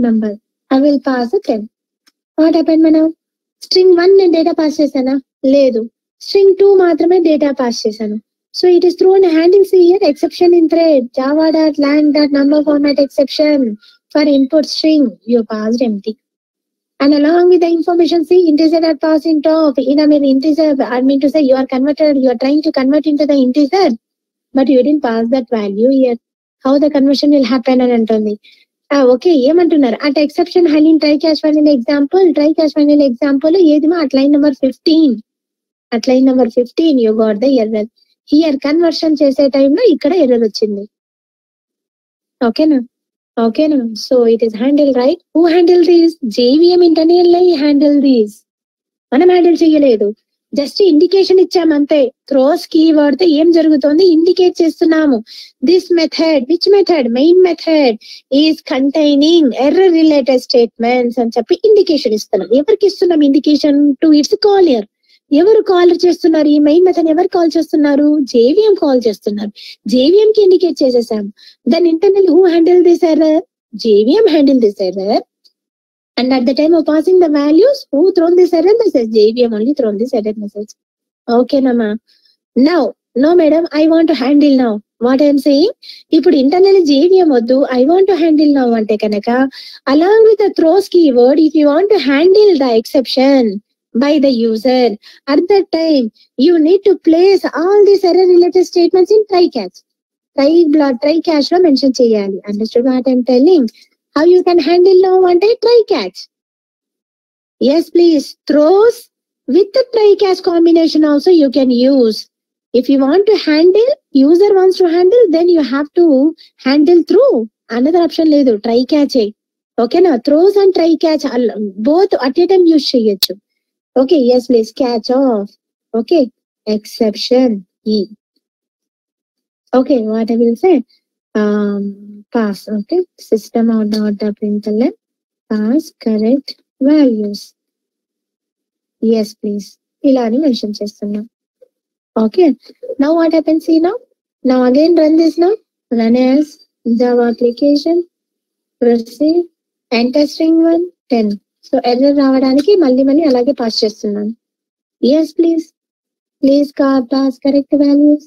number I will pass a 10. What happened now? String 1 ne data pass chesana ledu, string 2 మాత్రమే data pass చేశాను. So it is thrown a handling here exception in thread java.lang.number format exception for input string you passed empty. And along with the information, see integer that pass in top. In a integer, I mean to say you are trying to convert into the integer, but you didn't pass that value here. How the conversion will happen and antundi. Okay, ఏమంటున్నారు? At exception handling try catch vanilla example ఏదిమా at line number 15. At line number 15 you got the error. Here conversion చేసే టైంలో ఇక్కడ error వచ్చింది. ఓకేనా ఓకేనా so it is handle right who handle these JVM internally handle these మనం handle చేయలేదు just indication ఇచ్చాము అంతే థ్రోస్ కీవర్డ్ తో ఏం జరుగుతోంది ఇండికేట్ చేస్తున్నాము this method which method main method is containing error related statements అని చెప్పి ఇండికేషన్ ఇస్తున్నాం ఎవరికి ఇస్తున్నాం ఇండికేషన్ టు ఇట్స్ కాలర్ ఎవరు కాల్ చేస్తున్నారు ఈ మెయిన్ మెథడ్ ఎవరు కాల్ చేస్తున్నారు జేవిఎం కాల్ చేస్తున్నారు జేవిఎం కి ఇండికేట్ చేసేసాము then internal who handle this error JVM handle this error and at the time of passing the values who thrown this error message JVM only thrown this error message okay nama now no madam I want to handle now what I am saying ఇప్పుడు internally JVM వద్దు I want to handle now అంటే కనుక along with the throws keyword if you want to handle the exception by the user at that time you need to place all these error related statements in try catch లో mention చేయాలి understood what I am telling how you can handle now అంటే try catch yes please throws with the try catch combination also you can use if you want to handle user wants to handle then you have to handle through another option లేదు try catch okay na throws and try catch both at a time use చేయొచ్చు okay yes please catch off okay exception e okay what I will say pass okay system out the println pass correct values yes please ఇలా అని mention చేస్తున్నా okay now what happens see now again run this now run as java application proceed enter string 1 10 so error రావడానికి మళ్ళీ అలాగే pass చేస్తున్నాను yes please pass correct values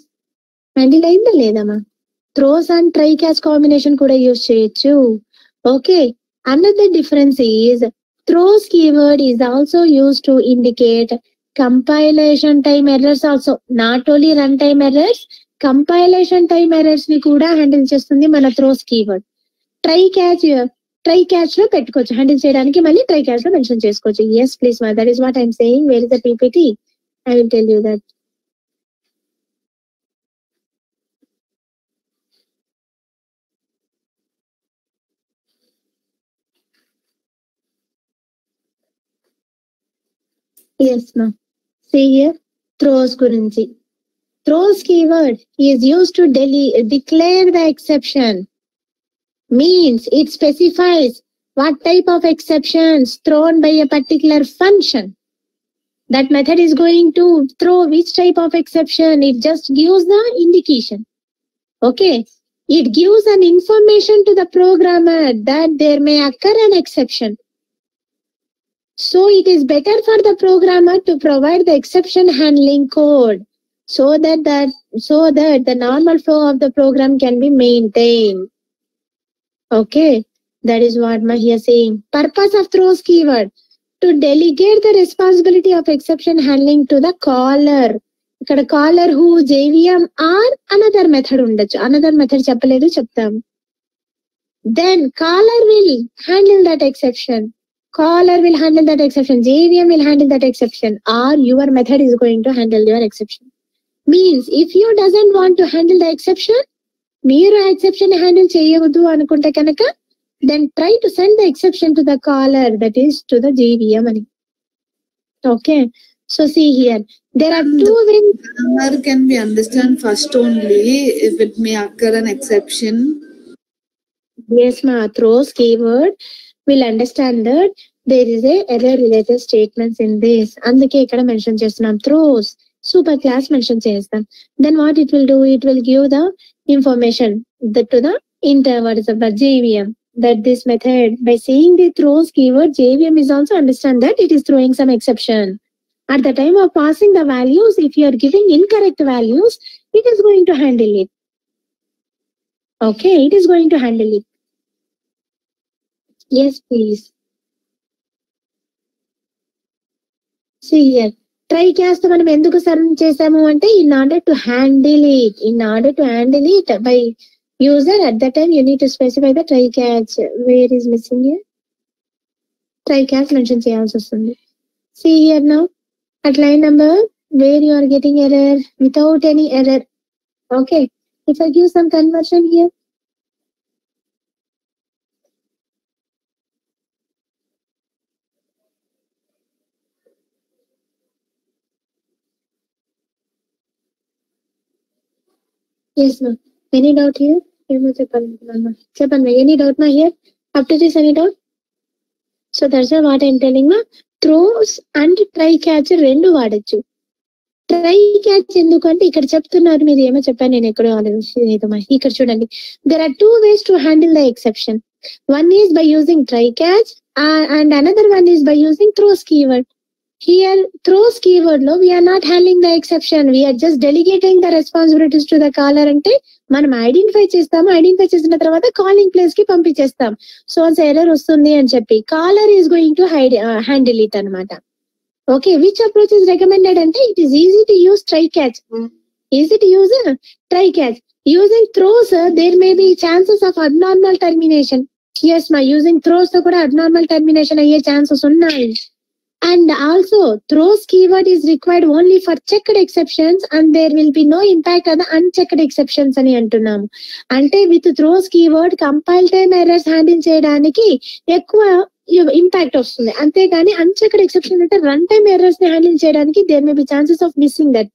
handle అయిందా లేదమ్మా throws and try catch combination kuda use cheyochu okay another difference is throws keyword is also used to indicate compilation time errors also not only runtime errors compilation time errors ni kuda handle chestundi mana throws keyword try catch lo pettukochu handle cheyadaniki malli try catch lo mention chesukochu yes please ma that is what I am saying where is the ppt I will tell you that yes ma'am see here throws gurinchi throws keyword is used to declare the exception means it specifies what type of exceptions thrown by a particular function that method is going to throw which type of exception it just gives the indication okay it gives an information to the programmer that there may occur an exception. So it is better for the programmer to provide the exception handling code so that the normal flow of the program can be maintained. Okay, that is what Mahi is saying. Purpose of throws keyword to delegate the responsibility of exception handling to the caller. ఇక్కడ caller who JVM or another method ఉండొచ్చు another method చెప్పలేదు చెప్తాం then caller will handle that exception JVM will handle that exception or your method is going to handle your exception means if you doesn't want to handle the exception మీరు exception handle చేయవద్దు అనుకుంటే కనుక then try to send the exception to the caller that is to the JVM అని okay so see here there are two ways can we understand first only if it may occur an exception yes ma throws keyword will understand that there is a error related statements in this అందుకే ఇక్కడ mention చేస్తున్నాం throws super class mention చేస్తాం then what it will do it will give the information that to the interwards of the JVM that this method by saying the throws keyword JVM is also understand that it is throwing some exception at the time of passing the values if you are giving incorrect values it is going to handle it okay it is going to handle it yes please see here try catch మనం ఎందుకు serve చేసాము అంటే in order to handle it by user at that time you need to specify the try catch where is missing here try catch mention చేయాల్సి వస్తుంది see here now at line number where you are getting error without any error okay if I give some conversion here Yes, ma'am. Any doubt here? ఏమో చెప్పాలనుకున్నాను. చెప్పండి. Any doubt ma here? Up to this any doubt? So that's what I'm telling ma. Throws and try catch రెండు వాడచ్చు. Try catch ఎందుకంటే ఇక్కడ చెప్తున్నారు, మీరు ఏమో చెప్పాను, నేను ఎక్కడో ఇక్కడ చూడండి. There are two ways to handle the exception. One is by using try catch and another one is by using throws keyword. Here throws keyword లో we are not handling the exception, we are just delegating the responsibilities to the caller. అంటే మనం identify చేస్తాము, identify చేసిన తర్వాత calling place కి పంపించేస్తాం. So error వస్తుంది అని చెప్పి caller is going to handle it అన్నమాట. Okay, which approach is recommended ante it is easy to use try catch. Easy to use try catch. Using throws there may be chances of abnormal termination. Yes ma, using throws to kuda abnormal termination ayye chances unnayi. And also throws keyword is required only for checked exceptions and there will be no impact on the unchecked exceptions ani antunnam. Ante with throws keyword compile time errors handle cheyadaniki ekkuva impact వస్తుంది, అంతేగాని unchecked exception అంటే run time errors ని handle చేయడానికి there may be chances of missing that.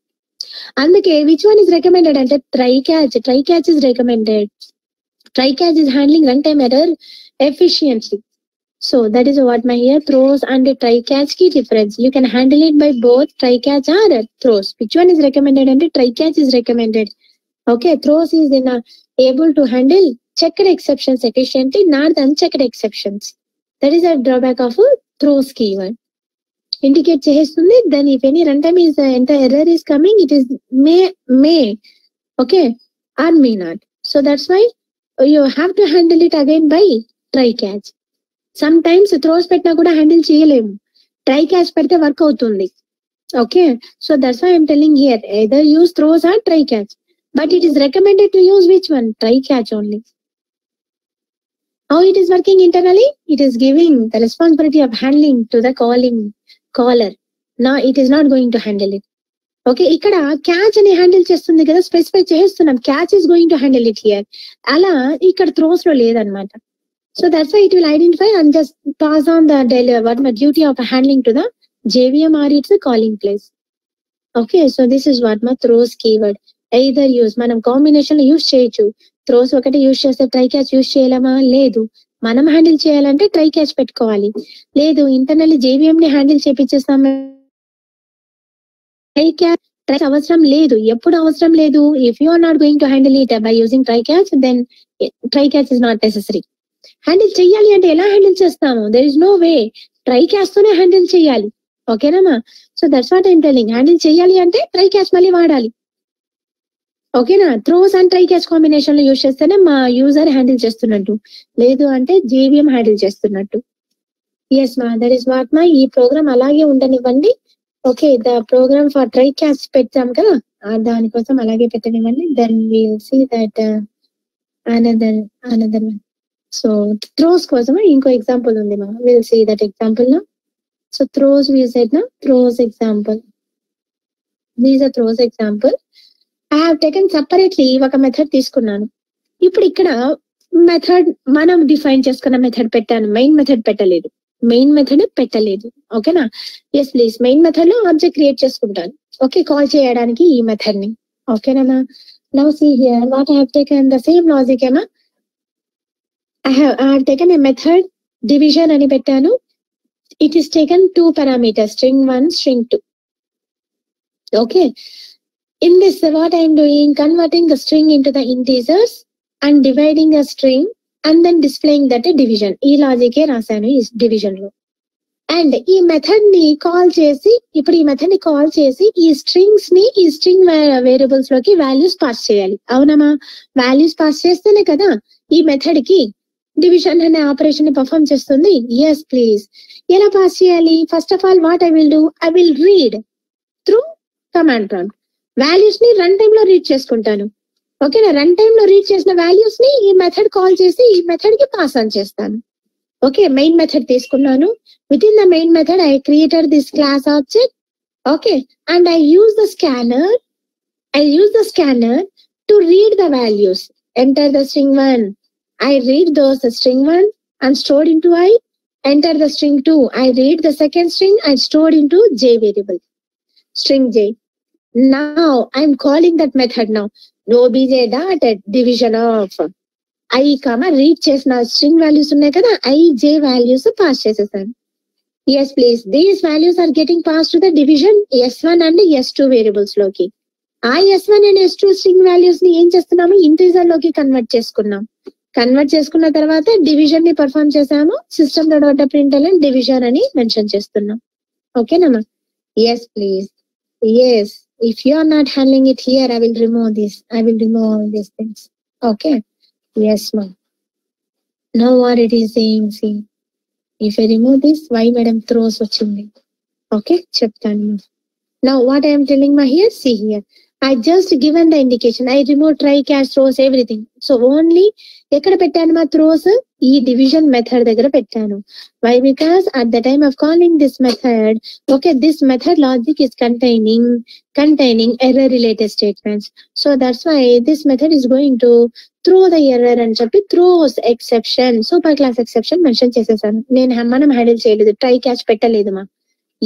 అందుకే which one is recommended అంటే try catch is recommended. Try catch is handling run time error efficiently. So that is what my here throws and try catch కి difference. You can handle it by both try catch or throws. Which one is recommended అంటే try catch is recommended. Okay, throws is able to handle checked exceptions efficiently, not the unchecked exceptions. That is a drawback of a throws keyword. Indicate chestundi, then if any runtime is error is coming, it is may okay or may not. So that's why you have to handle it again by try catch. Sometimes throws petna kuda handle cheyalemu, try catch pedte work avutundi. Okay, so that's why I'm telling here either use throws or try catch, but it is recommended to use which one? Try catch only. How it is working internally? It is giving the responsibility of handling to the caller. Now it is not going to handle it. Okay, ikkada catch ani handle chestundi kada, specify chestunnam catch is going to handle it here. Ala ikkada throws lo ledannamata. So that's why it will identify and just pass on the duty of handling to the JVM or its calling place. Okay, so this is what ma throws keyword. Either use మనం combination లో use చేయొచ్చు. Throws ఒకటి use చేస్తే try catch use చేయలేమా? లేదు. మనం handle చేయాలంటే try catch పెట్టుకోవాలి. లేదు ఇంటర్నల్లీ జేవిఎం ని హ్యాండిల్ చేపించేస్తాం, ట్రై క్యాచ్ అవసరం లేదు. ఎప్పుడు అవసరం లేదు? If you are not going to handle it by using try catch, then try catch is not necessary. Handle చెయ్యాలి అంటే ఎలా హ్యాండిల్ చేస్తాము? There is no way, try catch తోనే హ్యాండిల్ చేయాలి. ఓకేనా? So that's what I'm telling. Handle చేయాలి అంటే try catch మళ్ళీ వాడాలి. ఓకేనా? Throws and try catch combination లో యూజ్ చేస్తేనే మా యూజర్ హ్యాండిల్ చేస్తున్నట్టు, లేదు అంటే జేవిఎం హ్యాండిల్ చేస్తున్నట్టు. ఎస్ మా, దట్ ఈస్ వాట్ మా. ఈ ప్రోగ్రామ్ అలాగే ఉండనివ్వండి. Okay, the program for try catch పెట్టాం కదా, దానికోసం అలాగే పెట్టనివ్వండి. Then will see that another one. So throws కోసం ఇంకో ఎగ్జాంపుల్ ఉంది మా, విల్ సీ దట్ ఎగ్జాంపుల్ నా. సో థ్రోస్ వి సెడ్ నా, throws example, these are throws example. I have taken separately ఒక మెథడ్ తీసుకున్నాను. ఇప్పుడు ఇక్కడ మెథడ్ మనం డిఫైన్ చేసుకున్న మెథడ్ పెట్టాను, మెయిన్ మెథడ్ పెట్టలేదు. ఓకేనా? Yes please. మెయిన్ మెథడ్ లో ఆబ్జెక్ట్ క్రియేట్ చేసుకుంటాను. ఓకే, కాల్ చేయడానికి ఈ మెథడ్ ని. ఓకేనా? Now see here what I have taken the same logic ఏమా. I have taken a method division అని పెట్టాను. It is taken 2 parameters, string 1, string 2. Okay. In this, what I am doing, converting the string into the integers and dividing a string and then displaying that a division. ఈ logic ఏ రాశాను ఈ division లో. And ఈ method ని call చేసి, ఇప్పుడు ఈ method ని కాల్ చేసి ఈ స్ట్రింగ్స్ ని ఈ స్ట్రింగ్ వేరియబుల్స్ లోకి వాల్యూస్ పాస్ చేయాలి. అవునమా? వాల్యూస్ పాస్ చేస్తేనే కదా ఈ మెథడ్ కి డివిజన్ అనే ఆపరేషన్ ని పర్ఫార్మ్ చేస్తుంది. Yes please. ఎలా పాస్ చేయాలి? First of all what I will do, I will read through command prompt. Values ని రన్ టైమ్ లో రీడ్ చేసుకుంటాను. ఓకేనా? రన్ టైమ్ లో రీడ్ చేసిన వాల్యూస్ ని ఈ మెథడ్ కాల్ చేసి ఈ మెథడ్ కి పాస్ ఆన్ చేస్తాను. ఓకే, మెయిన్ మెథడ్ తీసుకున్నాను. Within the main method I created this class object. Okay, and I use the scanner to read the values. Enter the string 1, I read those string 1 and stored into I. Enter the string 2, I read the second string and stored into J variable, string J. Now I'm calling that method now. obj dot division of I comma read చేసిన string values ఉన్నాయి కదా, I J values pass చేసేసాను. Yes please, these values are getting pass to the division S1 and S2 variables లోకి. ఆ S1 and S2 string values ని ఏం చేస్తున్నాము, integer లోకి కన్వర్ట్ చేసుకున్నాం. కన్వర్ట్ చేసుకున్న తర్వాత డివిజన్ ని పర్ఫార్మ్ చేసాము. System dot println and division అని మెన్షన్ చేస్తున్నాం. ఓకేనమ్మా? Yes please. Yes, if you are not handling it here, I will remove this. I will remove all these things. Okay. Yes, ma'am. Now what it is saying, see. If I remove this, why madam throws vachindi? Okay, cheptanu. Now what I am telling ma here, see here. I just given the indication. I removed try, catch, throws, everything. So only ekkada pettanu ma throws ee division method దగ్గర పెట్టాను. Why? Because at the time of calling this method, okay, this method logic is containing error related statements. So that's why this method is going to throw the error and చెప్పి throws exception, super class exception mention చేసేసాను. నేను మనం handle చేయలేదు, try catch పెట్టలేదు మా.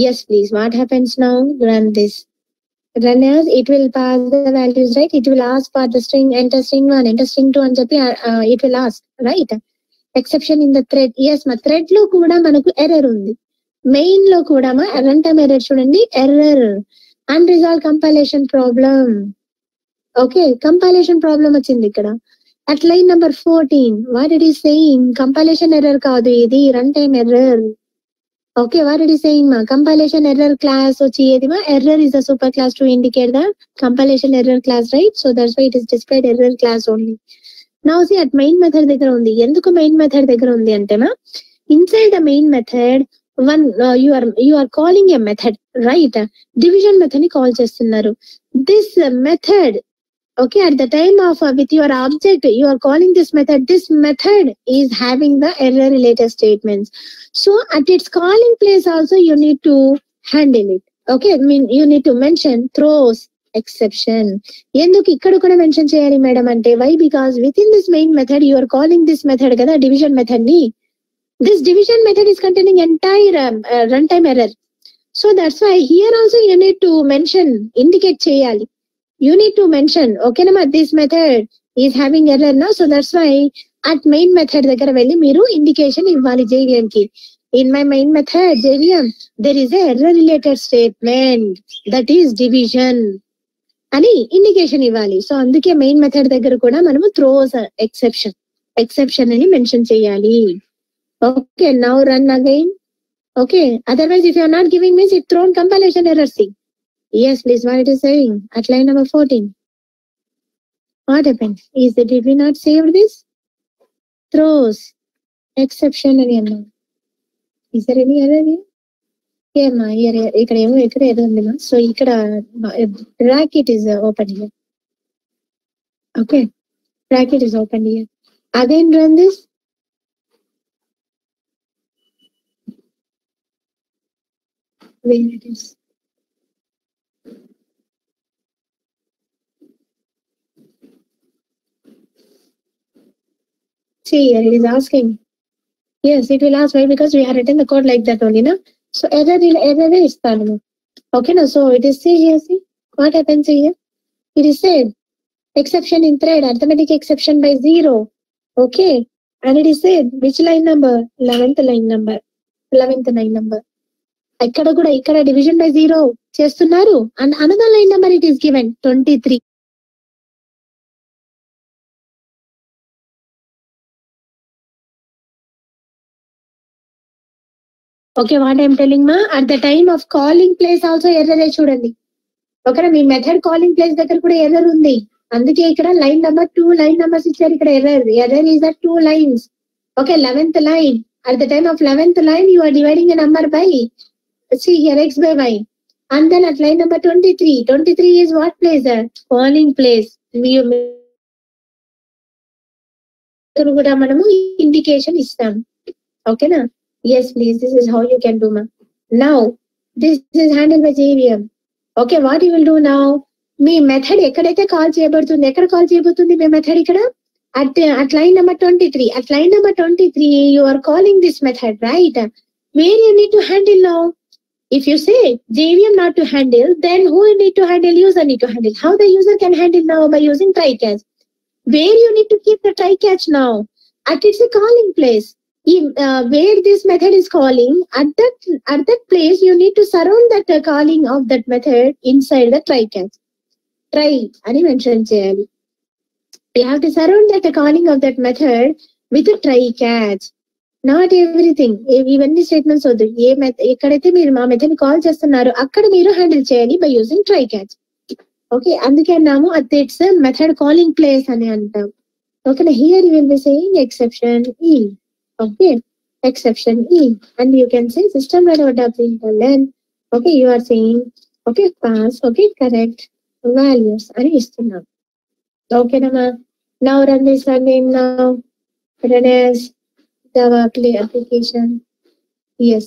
Yes please, what happens now? Run this. Run as it will pass the values, right? It will ask for the string, enter string 1, enter string 2 అని చెప్పి it will ask, right? Exception in the thread. Yes మా, thread లో కూడా మనకు error ఉంది. Main లో కూడా మా రన్ టైమ్ ఎర్రర్ చూడండి, error unresolved compilation problem. Okay, compilation problem వచ్చింది ఇక్కడ. At line number 14 what it is saying, compilation error కాదు ఇది, run time error. Okay, what it is saying ma, compilation error class వచ్చి ఏది మా, error is a super class to indicate the compilation error class, right? So that's why it is displayed error class only. Now see at main method దగ్గర ఉంది. ఎందుకు main method దగ్గర ఉంది అంటే మా, inside the main method one you are calling a method, right? Division method ని call చేస్తున్నారు. This method, okay, at the time of with your object you are calling this method is having the error related statements. So at its calling place also you need to handle it. Okay, I mean you need to mention throws exception. ఎందుకు ఇక్కడ కూడా mention చేయాలి madam అంటే, why? Because within this main method you are calling this method కదా, division method ని. This division method is containing entire runtime error. So that's why here also you need to mention, indicate చేయాలి. You need to mention, okay nama, this method is having error now. So that's why at main method దగ్గర వెళ్ళి మీరు indication ఇవ్వాలి JVM కి. In my main method JVM there is a error related statement that is division అని indication ఇవ్వాలి. So అందుకే main method దగ్గర కూడా మనము థ్రోస్ ఎక్సెప్షన్ అని మెన్షన్ చేయాలి. Okay, now run again. Okay, otherwise if you are not giving means it thrown compilation error. See yes please, what it is saying at line number 14, what happened is that did we not save this throws exception అని అన్నాం. is there any error here? ఏమా ఇక్కడ ఏమో ఇక్కడ ఏదో ఉంది మా. So ఇక్కడ bracket is open here. Okay, bracket is open here. Again run this. Where it is, see here it is asking. Yes, it will ask why, because we have written the code like that only na. So error istanu. Okay na, so it is, see here, see what happens here. It is said exception in thread, arithmetic exception by 0. Okay, and it is said which line number, 11th line number. ఇక్కడ కూడా ఇక్కడ division by 0 చేస్తున్నారు. And another line number it is given 23. Okay, what I'm telling మా, at the time of calling place also error చూడండి. ఓకేనా, మీ method calling place దగ్గర కూడా error ఉంది. అందుకే ఇక్కడ లైన్ నెంబర్ 2 లైన్ నెంబర్స్ ఇచ్చారు. ఇక్కడ error is at 2 lines. Okay, 11th line, at the time of 11th line you are dividing a number by, see here, x by y. And then at line number 23 is what place? Calling place. కూడా మనము indication ఇస్తాం. ఓకేనా? yes please, this is how you can do ma. Now this is handled by JVM. Okay, what you will do now, me method ఎక్కడైతే call చేయబడుతుంది, ఎక్కడ call చేయబడుతుంది మీ method ఇక్కడ at line number 23. At line number 23 you are calling this method, right? Where you need to handle now, If you say JVM not to handle, then who need to handle? User need to handle. How the user can handle now? By using try catch. Where you need to keep the try catch now? At its a calling place. Where this method is calling, at that place you need to surround that calling of that method inside the try catch. Try అని mention చేయాలి. You have to surround that calling of that method with a try catch. Not everything. ఇవన్నీ statements వద్దు. ఎక్కడైతే మీరు మా method call చేస్తున్నారో అక్కడ మీరు హ్యాండిల్ చేయాలి by using try catch. Okay, అందుకే అన్నాము అది ఇట్స్ మెథడ్ కాలింగ్ ప్లేస్ అని అంటాం. Okay, here you will be saying exception E. Okay, exception E and you can say system println. Okay, you are saying okay pass okay correct values అని ఇస్తున్నాం. ఓకేనమ్మా, now run this running now run as Java Play application. Yes.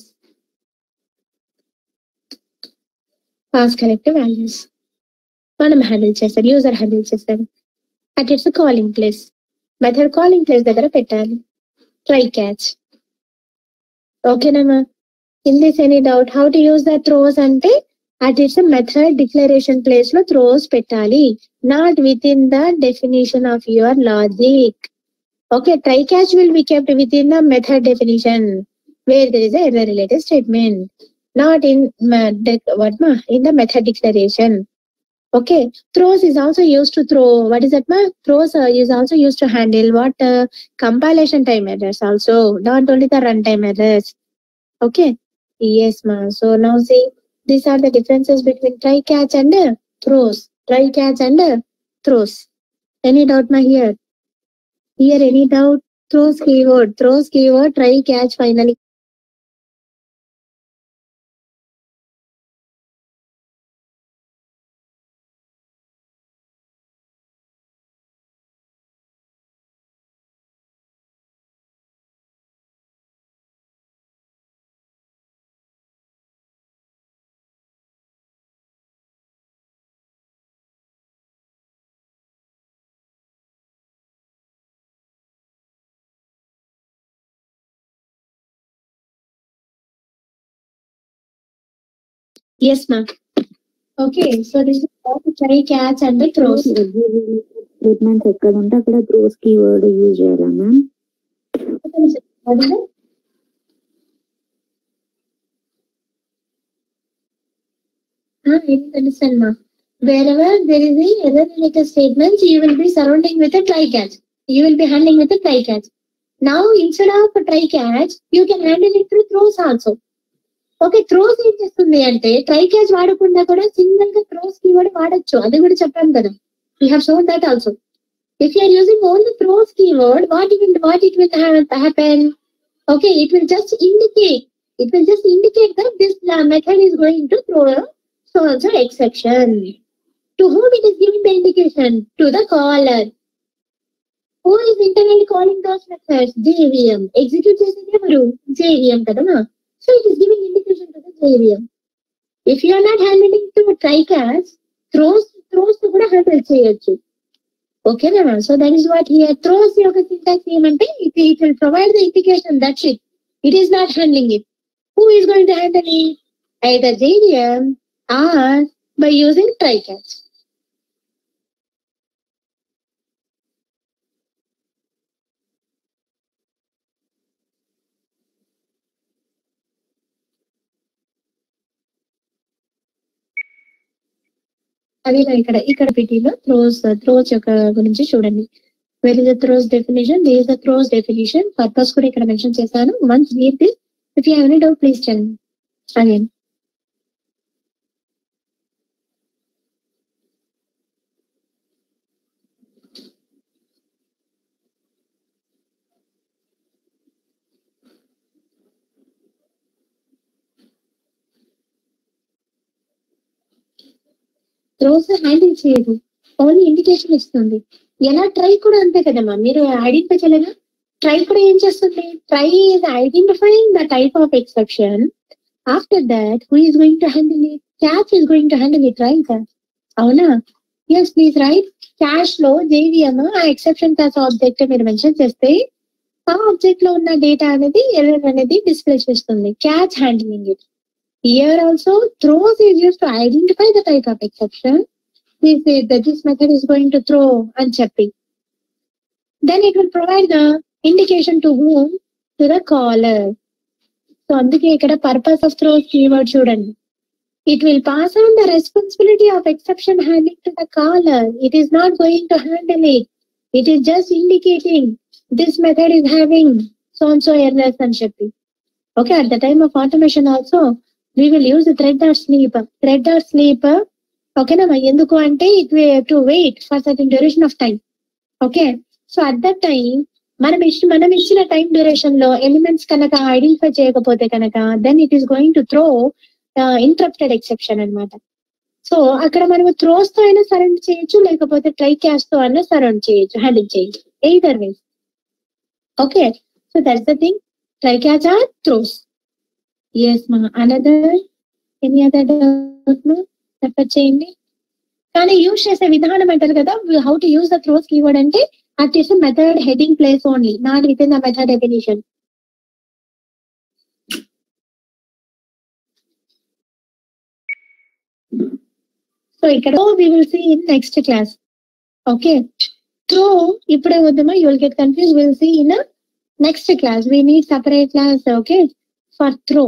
Pass correct values. మనం handle చేస్తారు, user handle చేస్తారు. At it's calling place, method calling place దగ్గర పెట్టాలి try catch. ఓకేనమ్మా, in this any doubt how to use the throws అంటే at its method declaration place లో throws పెట్టాలి, not within the definition of your logic. Okay, try catch will be kept within the method definition where there is a error related statement, not in in the method declaration. Okay, throws is also used to throw. What is that, ma? Throws is also used to handle what compilation time errors also, not only the runtime errors. Okay, yes, ma. So now see, these are the differences between try catch and throws. Try catch and throws. Any doubt, ma, here? Here any doubt? Throws keyword, try catch finally. Yes, ma'am. Okay, so this is how to try catch and the throws. Statements ఎక్కడ ఉంటే అక్కడ throws keyword use చేయాలా ma'am? Understand, ma'am. Wherever there is a error related statements, you will be surrounding with a try catch. You will be handling with a try catch. Now instead of a try catch, you can handle it through throws also. Okay, throws ఏం చేస్తుంది అంటే try catch వాడకుండా కూడా single గా throws keyword వాడచ్చు, అది కూడా చెప్పాను కదా. We have shown that also. If you are using only throws keyword, what it will happen? Okay, it will just indicate that this method is going to throw so also exception. To whom it is giving the indication? To the caller. Who is internally calling those methods? JVM. Execute చేసేది ఎవరు? JVM కదా. So it is giving indication to the JVM. If you are not handling to try catch, throws to kuda handle cheyochu. Okay na? So that is what here throws yoga syntax emante it will provide the indication that it is not handling it. Who is going to handle it? Either JVM or by using try catch. అదే ఇక్కడ పిటిలో throws యొక్క గురించి చూడండి. Where is the throws definition? There is the throws definition. Purpose కూడా ఇక్కడ mention చేశాను. Once read this. If you have any doubt please tell me again. Throws handle చేయదు, only indication ఇస్తుంది. ఎలా ట్రై కూడా అంతే కదమ్మా, మీరు ఐడెంటిఫై చేయలేదా? ట్రై కూడా ఏం చేస్తుంది? Try is identifying the type of exception. After that who is going to handle it? Catch is going to handle it, right? అవునా? Yes please right. క్యాష్ లో JVM ఆ ఎక్సెప్షన్ క్లాస్ ఆబ్జెక్ట్ మీరు మెన్షన్ చేస్తే ఆ ఆబ్జెక్ట్ లో ఉన్న data అనేది ఎర్రర్ అనేది డిస్ప్లే చేస్తుంది. Catch handling it. Here also, throws is used to identify the type of exception. We say that this method is going to throw and చెప్పి. Then it will provide the indication to whom? To the caller. So అందుకే ఇక్కడ purpose of throws keyword చూడండి. It will pass on the responsibility of exception handling to the caller. It is not going to handle it. It is just indicating this method is having so and so errors and చెప్పి. Okay, at the time of automation also, we will use the thread or sleep. Thread or sleep, okay na, ఎందుకు అంటే it will to wait for certain duration of time. Okay, so at that time మనం ఇచ్చిన time duration లో elements కనుక identify చేయకపోతే కనుక then it is going to throw interrupted exception అన్నమాట. So అక్కడ మనం థ్రోస్ తో అయినా సరౌండ్ చేయొచ్చు, లేకపోతే ట్రై క్యాష్ తో అయినా సరౌండ్ చేయొచ్చు, హ్యాండిల్ చేయొచ్చు, either ways. Okay, so that's the thing, try catch or throws. Yes మా అనదర్ ఎనీ అదర్ డౌట్ మా రెఫర్ చేయండి. కానీ యూజ్ చేసే విధానం అంటారు కదా, how to use the throws keyword అంటే at is method heading place only, not within the method definition. So ఇక్కడ we will see in next class. Okay, throw ఇప్పుడే వద్దామా, you will get confused, we will see in a next class. We need separate class, okay, for throw.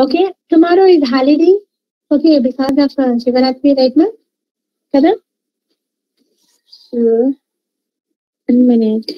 Okay, tomorrow is holiday, okay, because of Shivaratri, right now, kada? 1 minute.